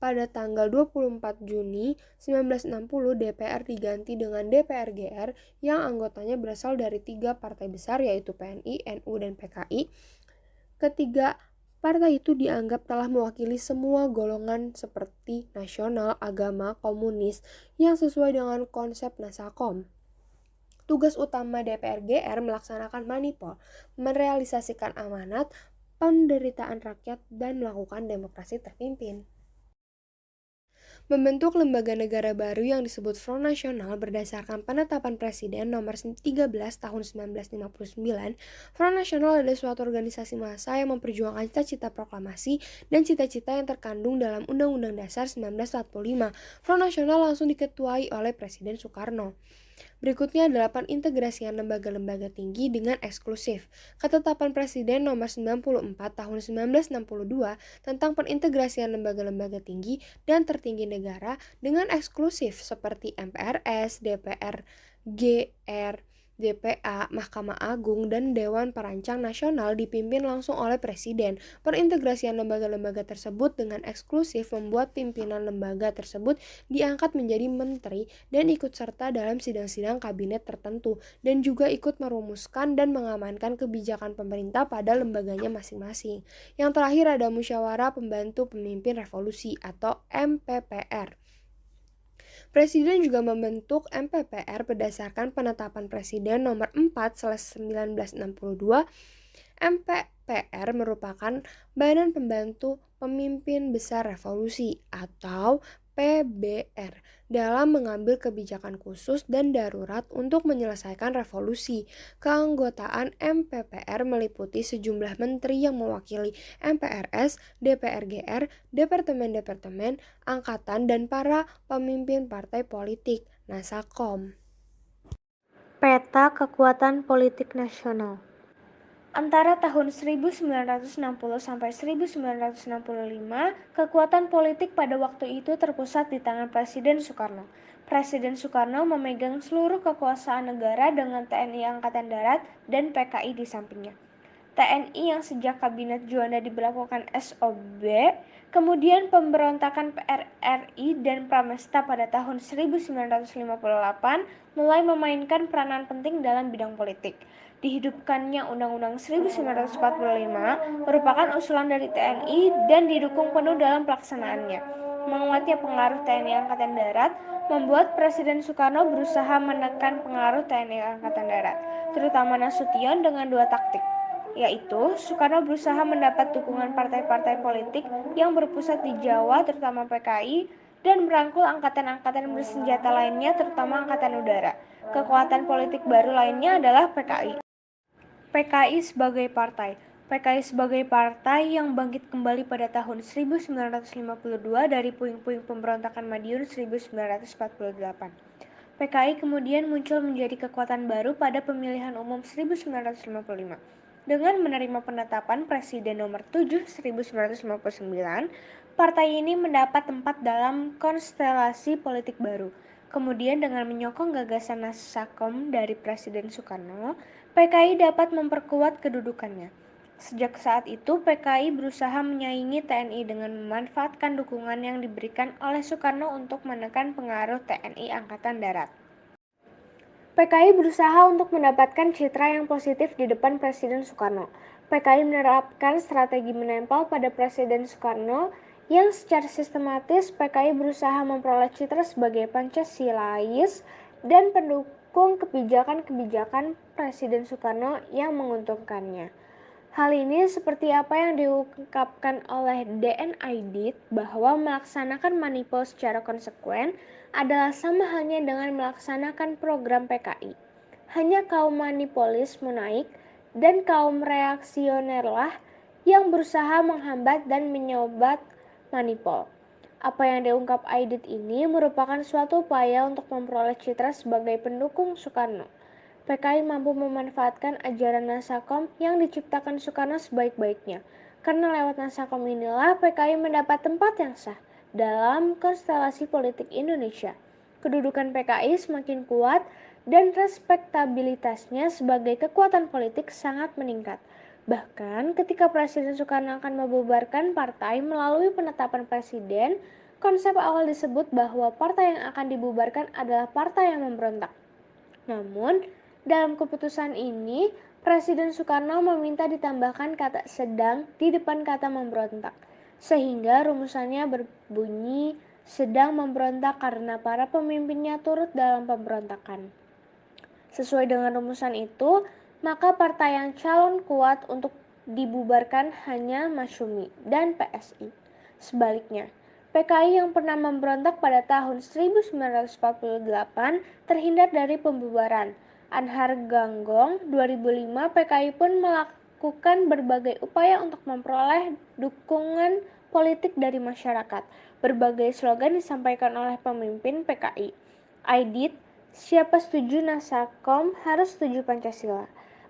pada tanggal 24 Juni 1960 DPR diganti dengan DPR GR yang anggotanya berasal dari 3 partai besar yaitu PNI, NU, dan PKI. Ketiga partai itu dianggap telah mewakili semua golongan seperti nasional, agama, komunis yang sesuai dengan konsep Nasakom. Tugas utama DPR GR melaksanakan manipul, merealisasikan amanat, penderitaan rakyat, dan melakukan demokrasi terpimpin. Membentuk lembaga negara baru yang disebut Front Nasional berdasarkan penetapan Presiden nomor 13 tahun 1959. Front Nasional adalah suatu organisasi massa yang memperjuangkan cita-cita proklamasi dan cita-cita yang terkandung dalam Undang-Undang Dasar 1945. Front Nasional langsung diketuai oleh Presiden Soekarno. Berikutnya adalah pengintegrasian lembaga-lembaga tinggi dengan eksklusif. Ketetapan Presiden nomor 94 tahun 1962 tentang pengintegrasian lembaga-lembaga tinggi dan tertinggi negara dengan eksklusif seperti MPRS, DPR, GR, DPA, Mahkamah Agung, dan Dewan Perancang Nasional dipimpin langsung oleh Presiden. Perintegrasian lembaga-lembaga tersebut dengan eksklusif membuat pimpinan lembaga tersebut diangkat menjadi menteri dan ikut serta dalam sidang-sidang kabinet tertentu dan juga ikut merumuskan dan mengamankan kebijakan pemerintah pada lembaganya masing-masing. Yang terakhir ada Musyawarah Pembantu Pemimpin Revolusi atau MPPR. Presiden juga membentuk MPPR berdasarkan penetapan Presiden nomor 4/1962. MPPR merupakan Badan Pembantu Pemimpin Besar Revolusi atau PBR dalam mengambil kebijakan khusus dan darurat untuk menyelesaikan revolusi. Keanggotaan MPPR meliputi sejumlah menteri yang mewakili MPRS, DPRGR, departemen-departemen, angkatan, dan para pemimpin partai politik. Nasakom. Peta kekuatan politik nasional. Antara tahun 1960 sampai 1965, kekuatan politik pada waktu itu terpusat di tangan Presiden Soekarno. Presiden Soekarno memegang seluruh kekuasaan negara dengan TNI Angkatan Darat dan PKI di sampingnya. TNI yang sejak Kabinet Juanda diberlakukan SOB, kemudian pemberontakan PRRI dan Pramesta pada tahun 1958 mulai memainkan peranan penting dalam bidang politik. Dihidupkannya Undang-Undang 1945 merupakan usulan dari TNI dan didukung penuh dalam pelaksanaannya. Menguatnya pengaruh TNI Angkatan Darat membuat Presiden Soekarno berusaha menekan pengaruh TNI Angkatan Darat, terutama Nasution dengan dua taktik, yaitu Soekarno berusaha mendapat dukungan partai-partai politik yang berpusat di Jawa terutama PKI dan merangkul angkatan-angkatan bersenjata lainnya terutama Angkatan Udara. Kekuatan politik baru lainnya adalah PKI. PKI sebagai partai. PKI sebagai partai yang bangkit kembali pada tahun 1952 dari puing-puing pemberontakan Madiun 1948. PKI kemudian muncul menjadi kekuatan baru pada pemilihan umum 1955. Dengan menerima penetapan Presiden nomor 7 1959, partai ini mendapat tempat dalam konstelasi politik baru. Kemudian dengan menyokong gagasan Nasakom dari Presiden Soekarno, PKI dapat memperkuat kedudukannya. Sejak saat itu, PKI berusaha menyaingi TNI dengan memanfaatkan dukungan yang diberikan oleh Soekarno untuk menekan pengaruh TNI Angkatan Darat. PKI berusaha untuk mendapatkan citra yang positif di depan Presiden Soekarno. PKI menerapkan strategi menempel pada Presiden Soekarno yang secara sistematis PKI berusaha memperoleh citra sebagai Pancasilais dan pendukung kebijakan-kebijakan Presiden Soekarno yang menguntungkannya. Hal ini seperti apa yang diungkapkan oleh D.N. Aidit bahwa melaksanakan manipul secara konsekuen adalah sama halnya dengan melaksanakan program PKI. Hanya kaum manipolis menaik dan kaum reaksionerlah yang berusaha menghambat dan menyobat manipul. Apa yang diungkap Aidit ini merupakan suatu upaya untuk memperoleh citra sebagai pendukung Soekarno. PKI mampu memanfaatkan ajaran Nasakom yang diciptakan Soekarno sebaik-baiknya. Karena lewat Nasakom inilah PKI mendapat tempat yang sah dalam konstelasi politik Indonesia. Kedudukan PKI semakin kuat dan respektabilitasnya sebagai kekuatan politik sangat meningkat. Bahkan ketika Presiden Soekarno akan membubarkan partai melalui penetapan presiden, konsep awal disebut bahwa partai yang akan dibubarkan adalah partai yang memberontak. Namun, dalam keputusan ini, Presiden Soekarno meminta ditambahkan kata sedang di depan kata memberontak, sehingga rumusannya berbunyi sedang memberontak karena para pemimpinnya turut dalam pemberontakan. Sesuai dengan rumusan itu, maka partai yang calon kuat untuk dibubarkan hanya Masyumi dan PSI. Sebaliknya, PKI yang pernah memberontak pada tahun 1948 terhindar dari pembubaran. Anhar Ganggong 2005, PKI pun melakukan berbagai upaya untuk memperoleh dukungan politik dari masyarakat. Berbagai slogan disampaikan oleh pemimpin PKI. Aidit, siapa setuju Nasakom harus setuju Pancasila.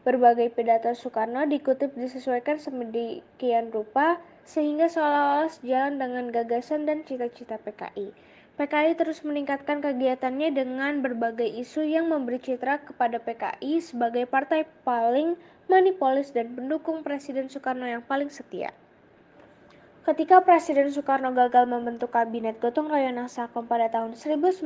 Berbagai pidato Soekarno dikutip disesuaikan sedemikian rupa sehingga seolah-olah sejalan dengan gagasan dan cita-cita PKI. PKI terus meningkatkan kegiatannya dengan berbagai isu yang memberi citra kepada PKI sebagai partai paling manipolis dan pendukung Presiden Soekarno yang paling setia. Ketika Presiden Soekarno gagal membentuk kabinet gotong royong Nasakom pada tahun 1960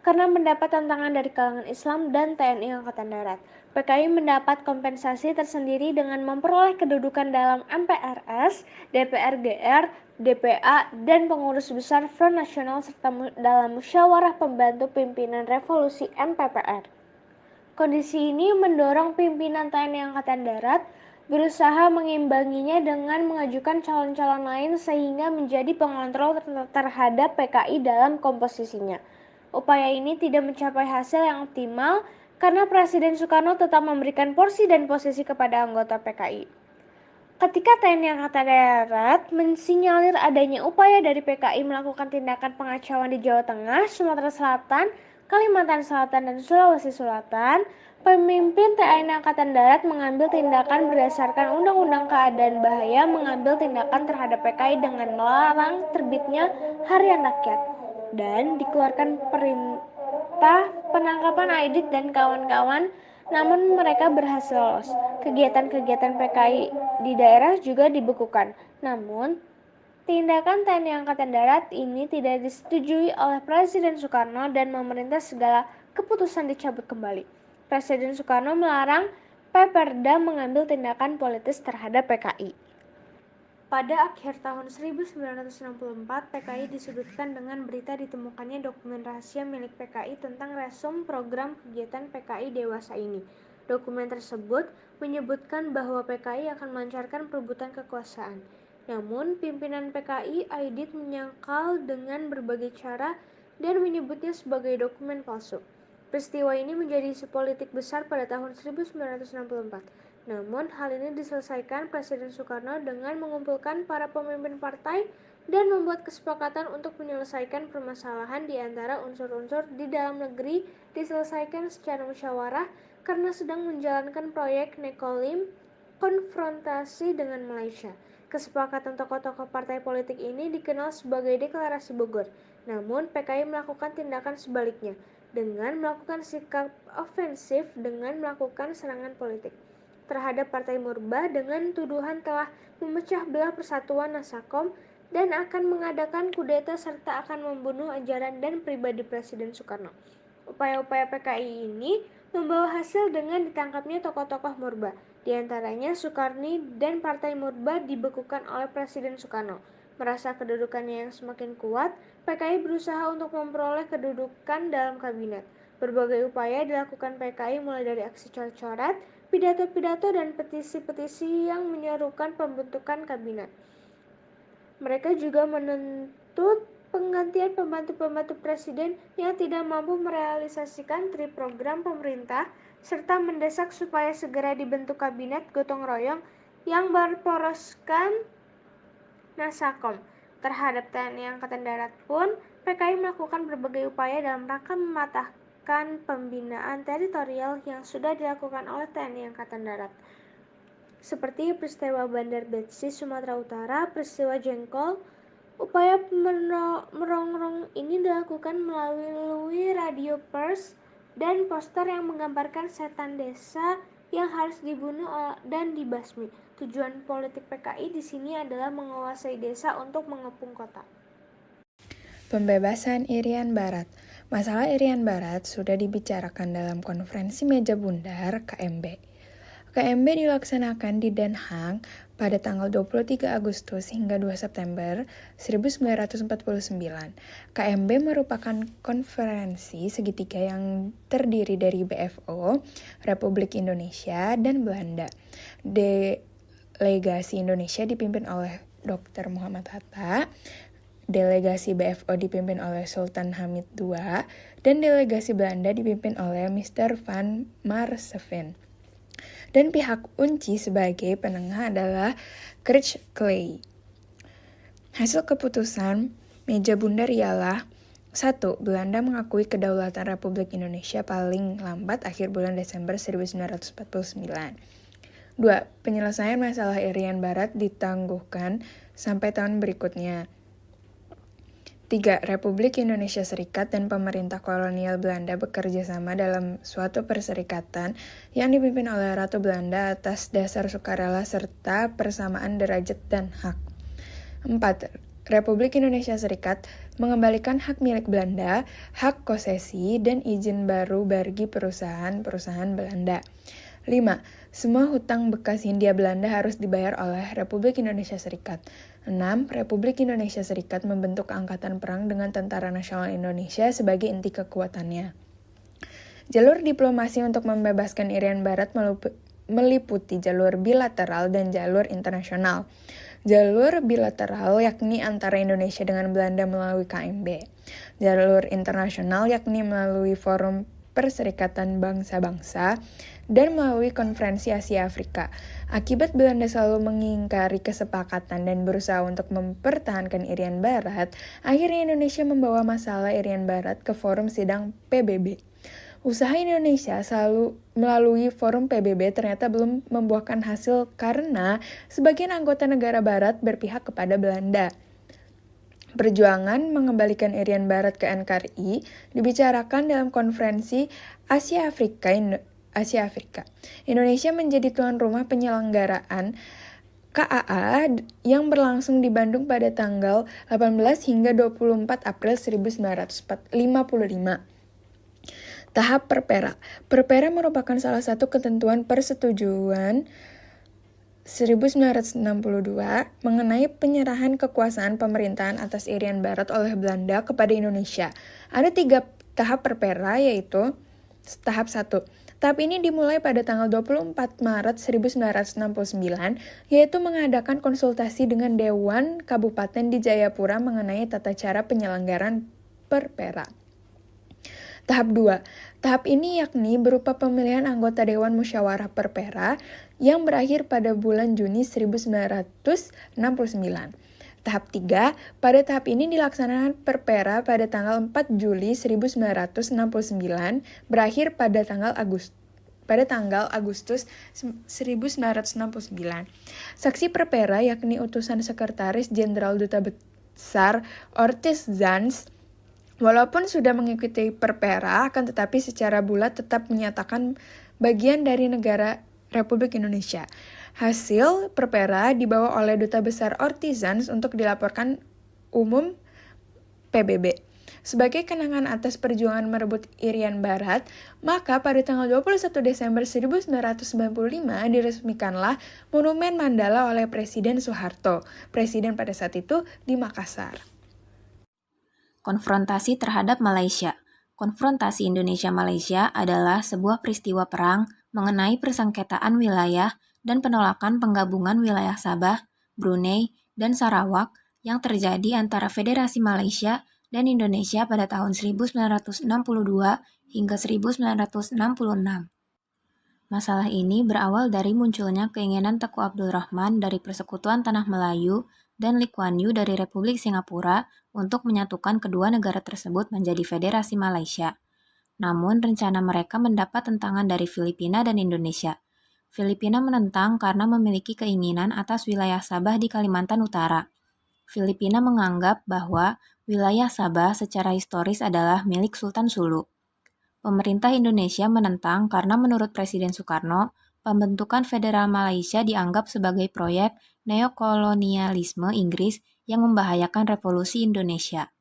karena mendapat tantangan dari kalangan Islam dan TNI Angkatan Darat, PKI mendapat kompensasi tersendiri dengan memperoleh kedudukan dalam MPRS, DPRGR, DPA, dan pengurus besar Front Nasional serta dalam musyawarah pembantu pimpinan revolusi MPPR. Kondisi ini mendorong pimpinan TNI Angkatan Darat berusaha mengimbanginya dengan mengajukan calon-calon lain sehingga menjadi pengontrol terhadap PKI dalam komposisinya. Upaya ini tidak mencapai hasil yang optimal karena Presiden Soekarno tetap memberikan porsi dan posisi kepada anggota PKI. Ketika TNI Angkatan Darat mensinyalir adanya upaya dari PKI melakukan tindakan pengacauan di Jawa Tengah, Sumatera Selatan, Kalimantan Selatan, dan Sulawesi Selatan, pemimpin TNI Angkatan Darat mengambil tindakan berdasarkan Undang-Undang Keadaan Bahaya, mengambil tindakan terhadap PKI dengan melarang terbitnya Harian Rakyat dan dikeluarkan perintah penangkapan Aidit dan kawan-kawan, namun mereka berhasil lolos. Kegiatan-kegiatan PKI di daerah juga dibekukan. Namun, tindakan TNI Angkatan Darat ini tidak disetujui oleh Presiden Soekarno dan memerintah segala keputusan dicabut kembali. Presiden Soekarno melarang Peperda mengambil tindakan politis terhadap PKI. Pada akhir tahun 1964, PKI disudutkan dengan berita ditemukannya dokumen rahasia milik PKI tentang resum program kegiatan PKI dewasa ini. Dokumen tersebut menyebutkan bahwa PKI akan melancarkan perebutan kekuasaan. Namun, pimpinan PKI Aidit menyangkal dengan berbagai cara dan menyebutnya sebagai dokumen palsu. Peristiwa ini menjadi isu politik besar pada tahun 1964. Namun, hal ini diselesaikan Presiden Soekarno dengan mengumpulkan para pemimpin partai dan membuat kesepakatan untuk menyelesaikan permasalahan di antara unsur-unsur di dalam negeri diselesaikan secara musyawarah karena sedang menjalankan proyek Nekolim konfrontasi dengan Malaysia. Kesepakatan tokoh-tokoh partai politik ini dikenal sebagai Deklarasi Bogor. Namun, PKI melakukan tindakan sebaliknya dengan melakukan sikap ofensif dengan melakukan serangan politik terhadap Partai Murba dengan tuduhan telah memecah belah Persatuan Nasakom dan akan mengadakan kudeta serta akan membunuh ajaran dan pribadi Presiden Soekarno. Upaya-upaya PKI ini membawa hasil dengan ditangkapnya tokoh-tokoh Murba, di antaranya Soekarni, dan Partai Murba dibekukan oleh Presiden Soekarno. Merasa kedudukannya yang semakin kuat, PKI berusaha untuk memperoleh kedudukan dalam kabinet. Berbagai upaya dilakukan PKI mulai dari aksi coret-coret, pidato-pidato, dan petisi-petisi yang menyerukan pembentukan kabinet. Mereka juga menuntut penggantian pembantu-pembantu presiden yang tidak mampu merealisasikan program pemerintah, serta mendesak supaya segera dibentuk kabinet gotong royong yang berporoskan Nasakom. Terhadap TNI Angkatan Darat pun, PKI melakukan berbagai upaya dalam rangka mematahkan pembinaan teritorial yang sudah dilakukan oleh TNI Angkatan Darat. Seperti peristiwa Bandar Betsi, Sumatera Utara, peristiwa Jengkol. Upaya merongrong ini dilakukan melalui radio pers dan poster yang menggambarkan setan desa yang harus dibunuh dan dibasmi. Tujuan politik PKI di sini adalah menguasai desa untuk mengepung kota. Pembebasan Irian Barat. Masalah Irian Barat sudah dibicarakan dalam konferensi meja bundar KMB. KMB dilaksanakan di Den Haag pada tanggal 23 Agustus hingga 2 September 1949. KMB merupakan konferensi segitiga yang terdiri dari BFO, Republik Indonesia, dan Belanda. Delegasi Indonesia dipimpin oleh Dr. Muhammad Hatta, delegasi BFO dipimpin oleh Sultan Hamid II, dan delegasi Belanda dipimpin oleh Mr. van Maarseveen. Dan pihak kunci sebagai penengah adalah Kurt Clay. Hasil keputusan meja bundar ialah 1. Belanda mengakui kedaulatan Republik Indonesia paling lambat akhir bulan Desember 1949. 2. Penyelesaian masalah Irian Barat ditangguhkan sampai tahun berikutnya. 3. Republik Indonesia Serikat dan pemerintah kolonial Belanda bekerja sama dalam suatu perserikatan yang dipimpin oleh Ratu Belanda atas dasar sukarela serta persamaan derajat dan hak. 4. Republik Indonesia Serikat mengembalikan hak milik Belanda, hak konsesi, dan izin baru bagi perusahaan-perusahaan Belanda. 5. Semua hutang bekas Hindia Belanda harus dibayar oleh Republik Indonesia Serikat. 6. Republik Indonesia Serikat membentuk angkatan perang dengan Tentara Nasional Indonesia sebagai inti kekuatannya. Jalur diplomasi untuk membebaskan Irian Barat meliputi jalur bilateral dan jalur internasional. Jalur bilateral yakni antara Indonesia dengan Belanda melalui KMB. Jalur internasional yakni melalui Forum Perserikatan Bangsa-Bangsa dan melalui Konferensi Asia Afrika. Akibat Belanda selalu mengingkari kesepakatan dan berusaha untuk mempertahankan Irian Barat, akhirnya Indonesia membawa masalah Irian Barat ke forum sidang PBB. Usaha Indonesia selalu melalui forum PBB ternyata belum membuahkan hasil karena sebagian anggota negara barat berpihak kepada Belanda. Perjuangan mengembalikan Irian Barat ke NKRI dibicarakan dalam konferensi Asia Afrika. Indonesia menjadi tuan rumah penyelenggaraan KAA yang berlangsung di Bandung pada tanggal 18 hingga 24 April 1955. Tahap Perpera. Perpera merupakan salah satu ketentuan persetujuan 1962 mengenai penyerahan kekuasaan pemerintahan atas Irian Barat oleh Belanda kepada Indonesia. Ada 3 tahap Perpera, yaitu tahap 1. Tahap ini dimulai pada tanggal 24 Maret 1969, yaitu mengadakan konsultasi dengan Dewan Kabupaten di Jayapura mengenai tata cara penyelenggaraan Perpera. Tahap 2. Tahap ini yakni berupa pemilihan anggota Dewan Musyawarah Perpera yang berakhir pada bulan Juni 1969. Tahap 3. Pada tahap ini dilaksanakan Perpera pada tanggal 4 Juli 1969, berakhir pada tanggal Agustus 1969. Saksi Perpera yakni utusan Sekretaris Jenderal Duta Besar Ortiz Zans. Walaupun sudah mengikuti Perpera, akan tetapi secara bulat tetap menyatakan bagian dari negara Republik Indonesia. Hasil Perpera dibawa oleh Duta Besar Ortiz Zans untuk dilaporkan umum PBB. Sebagai kenangan atas perjuangan merebut Irian Barat, maka pada tanggal 21 Desember 1995 diresmikanlah Monumen Mandala oleh Presiden Soeharto. Presiden pada saat itu di Makassar. Konfrontasi terhadap Malaysia. Konfrontasi Indonesia-Malaysia adalah sebuah peristiwa perang mengenai persengketaan wilayah dan penolakan penggabungan wilayah Sabah, Brunei, dan Sarawak yang terjadi antara Federasi Malaysia dan Indonesia pada tahun 1962 hingga 1966. Masalah ini berawal dari munculnya keinginan Teuku Abdul Rahman dari Persekutuan Tanah Melayu dan Lee Kuan Yew dari Republik Singapura untuk menyatukan kedua negara tersebut menjadi Federasi Malaysia. Namun, rencana mereka mendapat tentangan dari Filipina dan Indonesia. Filipina menentang karena memiliki keinginan atas wilayah Sabah di Kalimantan Utara. Filipina menganggap bahwa wilayah Sabah secara historis adalah milik Sultan Sulu. Pemerintah Indonesia menentang karena menurut Presiden Soekarno, pembentukan Federal Malaysia dianggap sebagai proyek neokolonialisme Inggris yang membahayakan revolusi Indonesia.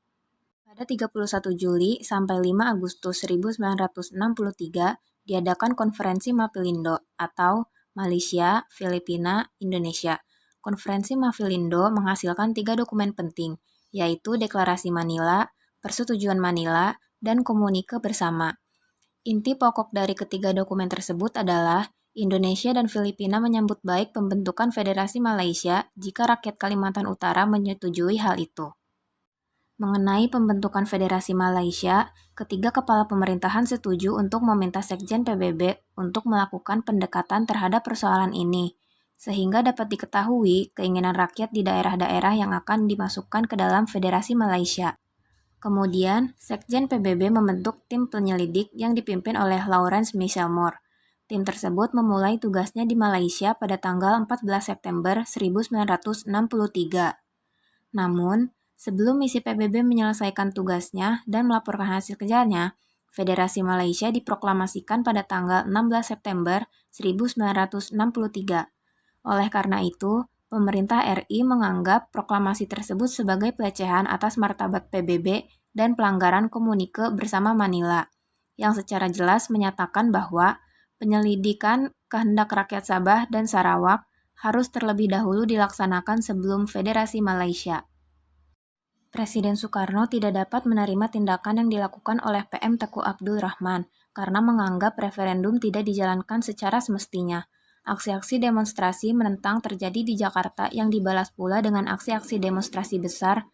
Pada 31 Juli sampai 5 Agustus 1963 diadakan Konferensi Maphilindo atau Malaysia, Filipina, Indonesia. Konferensi Maphilindo menghasilkan 3 dokumen penting, yaitu Deklarasi Manila, Persetujuan Manila, dan Komunike Bersama. Inti pokok dari ketiga dokumen tersebut adalah Indonesia dan Filipina menyambut baik pembentukan Federasi Malaysia jika rakyat Kalimantan Utara menyetujui hal itu. Mengenai pembentukan Federasi Malaysia, ketiga kepala pemerintahan setuju untuk meminta Sekjen PBB untuk melakukan pendekatan terhadap persoalan ini, sehingga dapat diketahui keinginan rakyat di daerah-daerah yang akan dimasukkan ke dalam Federasi Malaysia. Kemudian, Sekjen PBB membentuk tim penyelidik yang dipimpin oleh Lawrence Michel Moore. Tim tersebut memulai tugasnya di Malaysia pada tanggal 14 September 1963. Namun, sebelum misi PBB menyelesaikan tugasnya dan melaporkan hasil kerjanya, Federasi Malaysia diproklamasikan pada tanggal 16 September 1963. Oleh karena itu, pemerintah RI menganggap proklamasi tersebut sebagai pelecehan atas martabat PBB dan pelanggaran Komunike Bersama Manila, yang secara jelas menyatakan bahwa penyelidikan kehendak rakyat Sabah dan Sarawak harus terlebih dahulu dilaksanakan sebelum Federasi Malaysia. Presiden Soekarno tidak dapat menerima tindakan yang dilakukan oleh PM Teuku Abdul Rahman karena menganggap referendum tidak dijalankan secara semestinya. Aksi-aksi demonstrasi menentang terjadi di Jakarta yang dibalas pula dengan aksi-aksi demonstrasi besar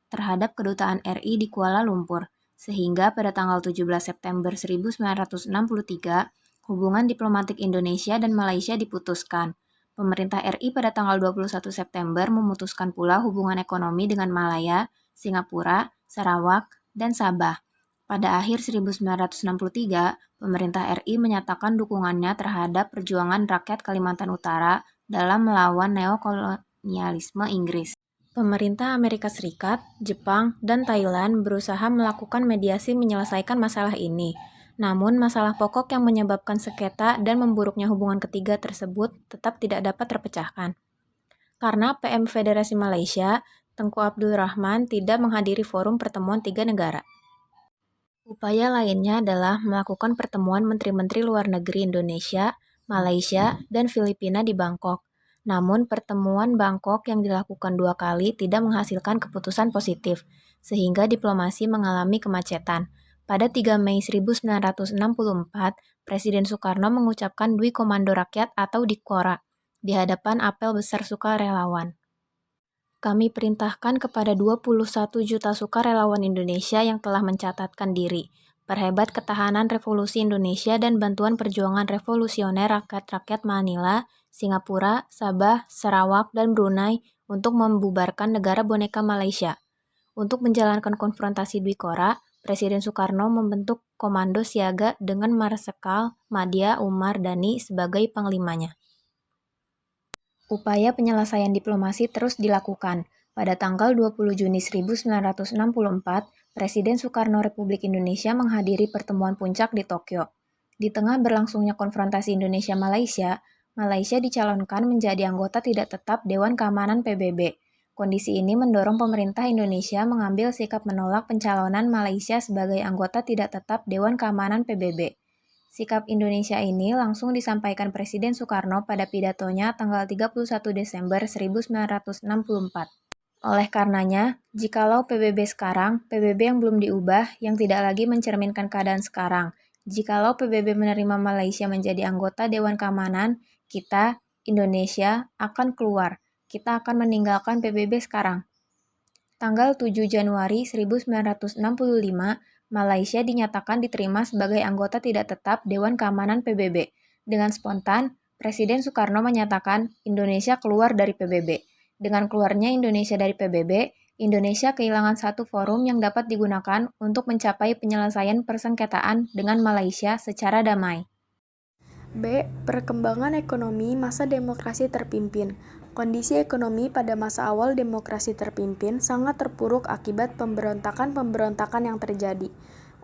terhadap kedutaan RI di Kuala Lumpur, sehingga pada tanggal 17 September 1963, hubungan diplomatik Indonesia dan Malaysia diputuskan. Pemerintah RI pada tanggal 21 September memutuskan pula hubungan ekonomi dengan Malaya, Singapura, Sarawak, dan Sabah. Pada akhir 1963, pemerintah RI menyatakan dukungannya terhadap perjuangan rakyat Kalimantan Utara dalam melawan neokolonialisme Inggris. Pemerintah Amerika Serikat, Jepang, dan Thailand berusaha melakukan mediasi menyelesaikan masalah ini. Namun, masalah pokok yang menyebabkan sengketa dan memburuknya hubungan ketiga tersebut tetap tidak dapat terpecahkan. Karena PM Federasi Malaysia, Tengku Abdul Rahman, tidak menghadiri forum pertemuan tiga negara. Upaya lainnya adalah melakukan pertemuan Menteri-Menteri Luar Negeri Indonesia, Malaysia, dan Filipina di Bangkok. Namun, pertemuan Bangkok yang dilakukan 2 kali tidak menghasilkan keputusan positif, sehingga diplomasi mengalami kemacetan. Pada 3 Mei 1964, Presiden Soekarno mengucapkan Dwi Komando Rakyat atau Dikora di hadapan apel besar sukarelawan. Kami perintahkan kepada 21 juta sukarelawan Indonesia yang telah mencatatkan diri, perhebat ketahanan revolusi Indonesia dan bantuan perjuangan revolusioner rakyat-rakyat Manila, Singapura, Sabah, Sarawak, dan Brunei untuk membubarkan negara boneka Malaysia. Untuk menjalankan konfrontasi Dwikora, Presiden Soekarno membentuk Komando Siaga dengan Marsekal Madya Umar Dhani sebagai panglimanya. Upaya penyelesaian diplomasi terus dilakukan. Pada tanggal 20 Juni 1964, Presiden Soekarno Republik Indonesia menghadiri pertemuan puncak di Tokyo. Di tengah berlangsungnya konfrontasi Indonesia-Malaysia, Malaysia dicalonkan menjadi anggota tidak tetap Dewan Keamanan PBB. Kondisi ini mendorong pemerintah Indonesia mengambil sikap menolak pencalonan Malaysia sebagai anggota tidak tetap Dewan Keamanan PBB. Sikap Indonesia ini langsung disampaikan Presiden Soekarno pada pidatonya tanggal 31 Desember 1964. Oleh karenanya, jikalau PBB sekarang, PBB yang belum diubah, yang tidak lagi mencerminkan keadaan sekarang. Jikalau PBB menerima Malaysia menjadi anggota Dewan Keamanan, kita, Indonesia, akan keluar. Kita akan meninggalkan PBB sekarang. Tanggal 7 Januari 1965, Malaysia dinyatakan diterima sebagai anggota tidak tetap Dewan Keamanan PBB. Dengan spontan, Presiden Soekarno menyatakan Indonesia keluar dari PBB. Dengan keluarnya Indonesia dari PBB, Indonesia kehilangan satu forum yang dapat digunakan untuk mencapai penyelesaian persengketaan dengan Malaysia secara damai. B. Perkembangan ekonomi masa demokrasi terpimpin. Kondisi ekonomi pada masa awal demokrasi terpimpin sangat terpuruk akibat pemberontakan-pemberontakan yang terjadi.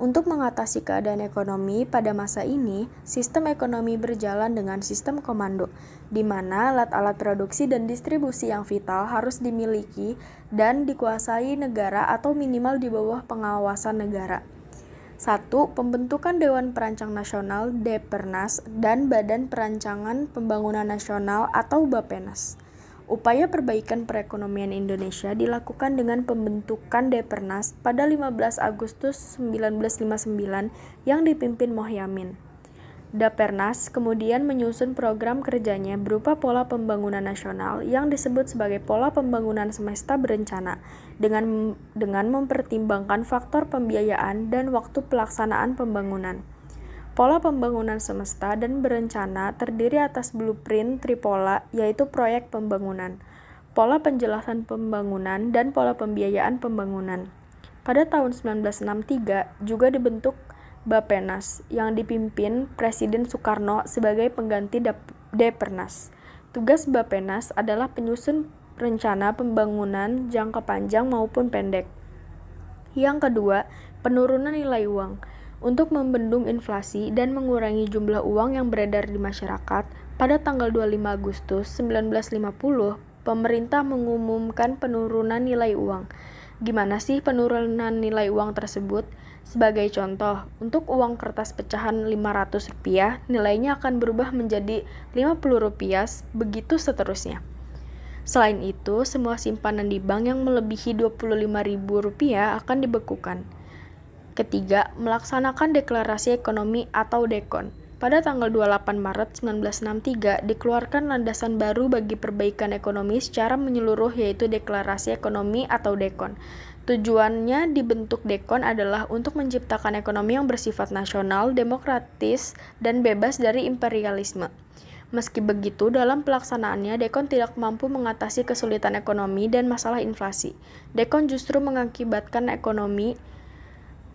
Untuk mengatasi keadaan ekonomi pada masa ini, sistem ekonomi berjalan dengan sistem komando, di mana alat-alat produksi dan distribusi yang vital harus dimiliki dan dikuasai negara atau minimal di bawah pengawasan negara. 1. Pembentukan Dewan Perancang Nasional Depernas dan Badan Perancangan Pembangunan Nasional atau Bapenas. Upaya perbaikan perekonomian Indonesia dilakukan dengan pembentukan Depernas pada 15 Agustus 1959 yang dipimpin Mohyamin. Dapernas kemudian menyusun program kerjanya berupa pola pembangunan nasional yang disebut sebagai pola pembangunan semesta berencana dengan mempertimbangkan faktor pembiayaan dan waktu pelaksanaan pembangunan. Pola pembangunan semesta dan berencana terdiri atas blueprint tripola, yaitu proyek pembangunan, pola penjelasan pembangunan, dan pola pembiayaan pembangunan. Pada tahun 1963 juga dibentuk Bapenas yang dipimpin Presiden Soekarno sebagai pengganti Depernas. Tugas Bapenas adalah penyusun rencana pembangunan jangka panjang maupun pendek. Yang kedua, penurunan nilai uang. Untuk membendung inflasi dan mengurangi jumlah uang yang beredar di masyarakat, pada tanggal 25 Agustus 1950, pemerintah mengumumkan penurunan nilai uang. Gimana sih penurunan nilai uang tersebut? Sebagai contoh, untuk uang kertas pecahan Rp500, nilainya akan berubah menjadi Rp50, begitu seterusnya. Selain itu, semua simpanan di bank yang melebihi Rp25.000 akan dibekukan. Ketiga, melaksanakan Deklarasi Ekonomi atau DEKON. Pada tanggal 28 Maret 1963 dikeluarkan landasan baru bagi perbaikan ekonomi secara menyeluruh yaitu Deklarasi Ekonomi atau DEKON. Tujuannya dibentuk DEKON adalah untuk menciptakan ekonomi yang bersifat nasional, demokratis, dan bebas dari imperialisme. Meski begitu, dalam pelaksanaannya, DEKON tidak mampu mengatasi kesulitan ekonomi dan masalah inflasi. DEKON justru mengakibatkan ekonomi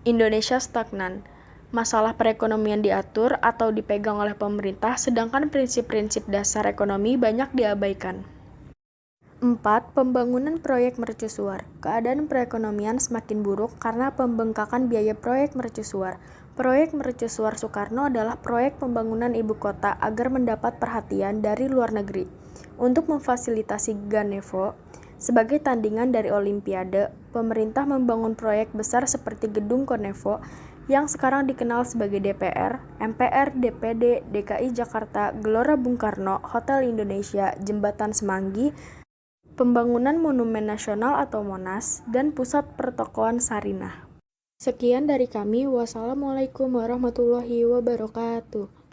Indonesia stagnan. Masalah perekonomian diatur atau dipegang oleh pemerintah, sedangkan prinsip-prinsip dasar ekonomi banyak diabaikan. 4. Pembangunan proyek mercusuar. Keadaan perekonomian semakin buruk karena pembengkakan biaya proyek mercusuar. Proyek mercusuar Soekarno adalah proyek pembangunan ibu kota agar mendapat perhatian dari luar negeri. Untuk memfasilitasi Ganevo sebagai tandingan dari Olimpiade, pemerintah membangun proyek besar seperti Gedung Konevo yang sekarang dikenal sebagai DPR, MPR, DPD, DKI Jakarta, Gelora Bung Karno, Hotel Indonesia, Jembatan Semanggi, Pembangunan Monumen Nasional atau Monas, dan Pusat Pertokoan Sarinah. Sekian dari kami. Wassalamualaikum warahmatullahi wabarakatuh.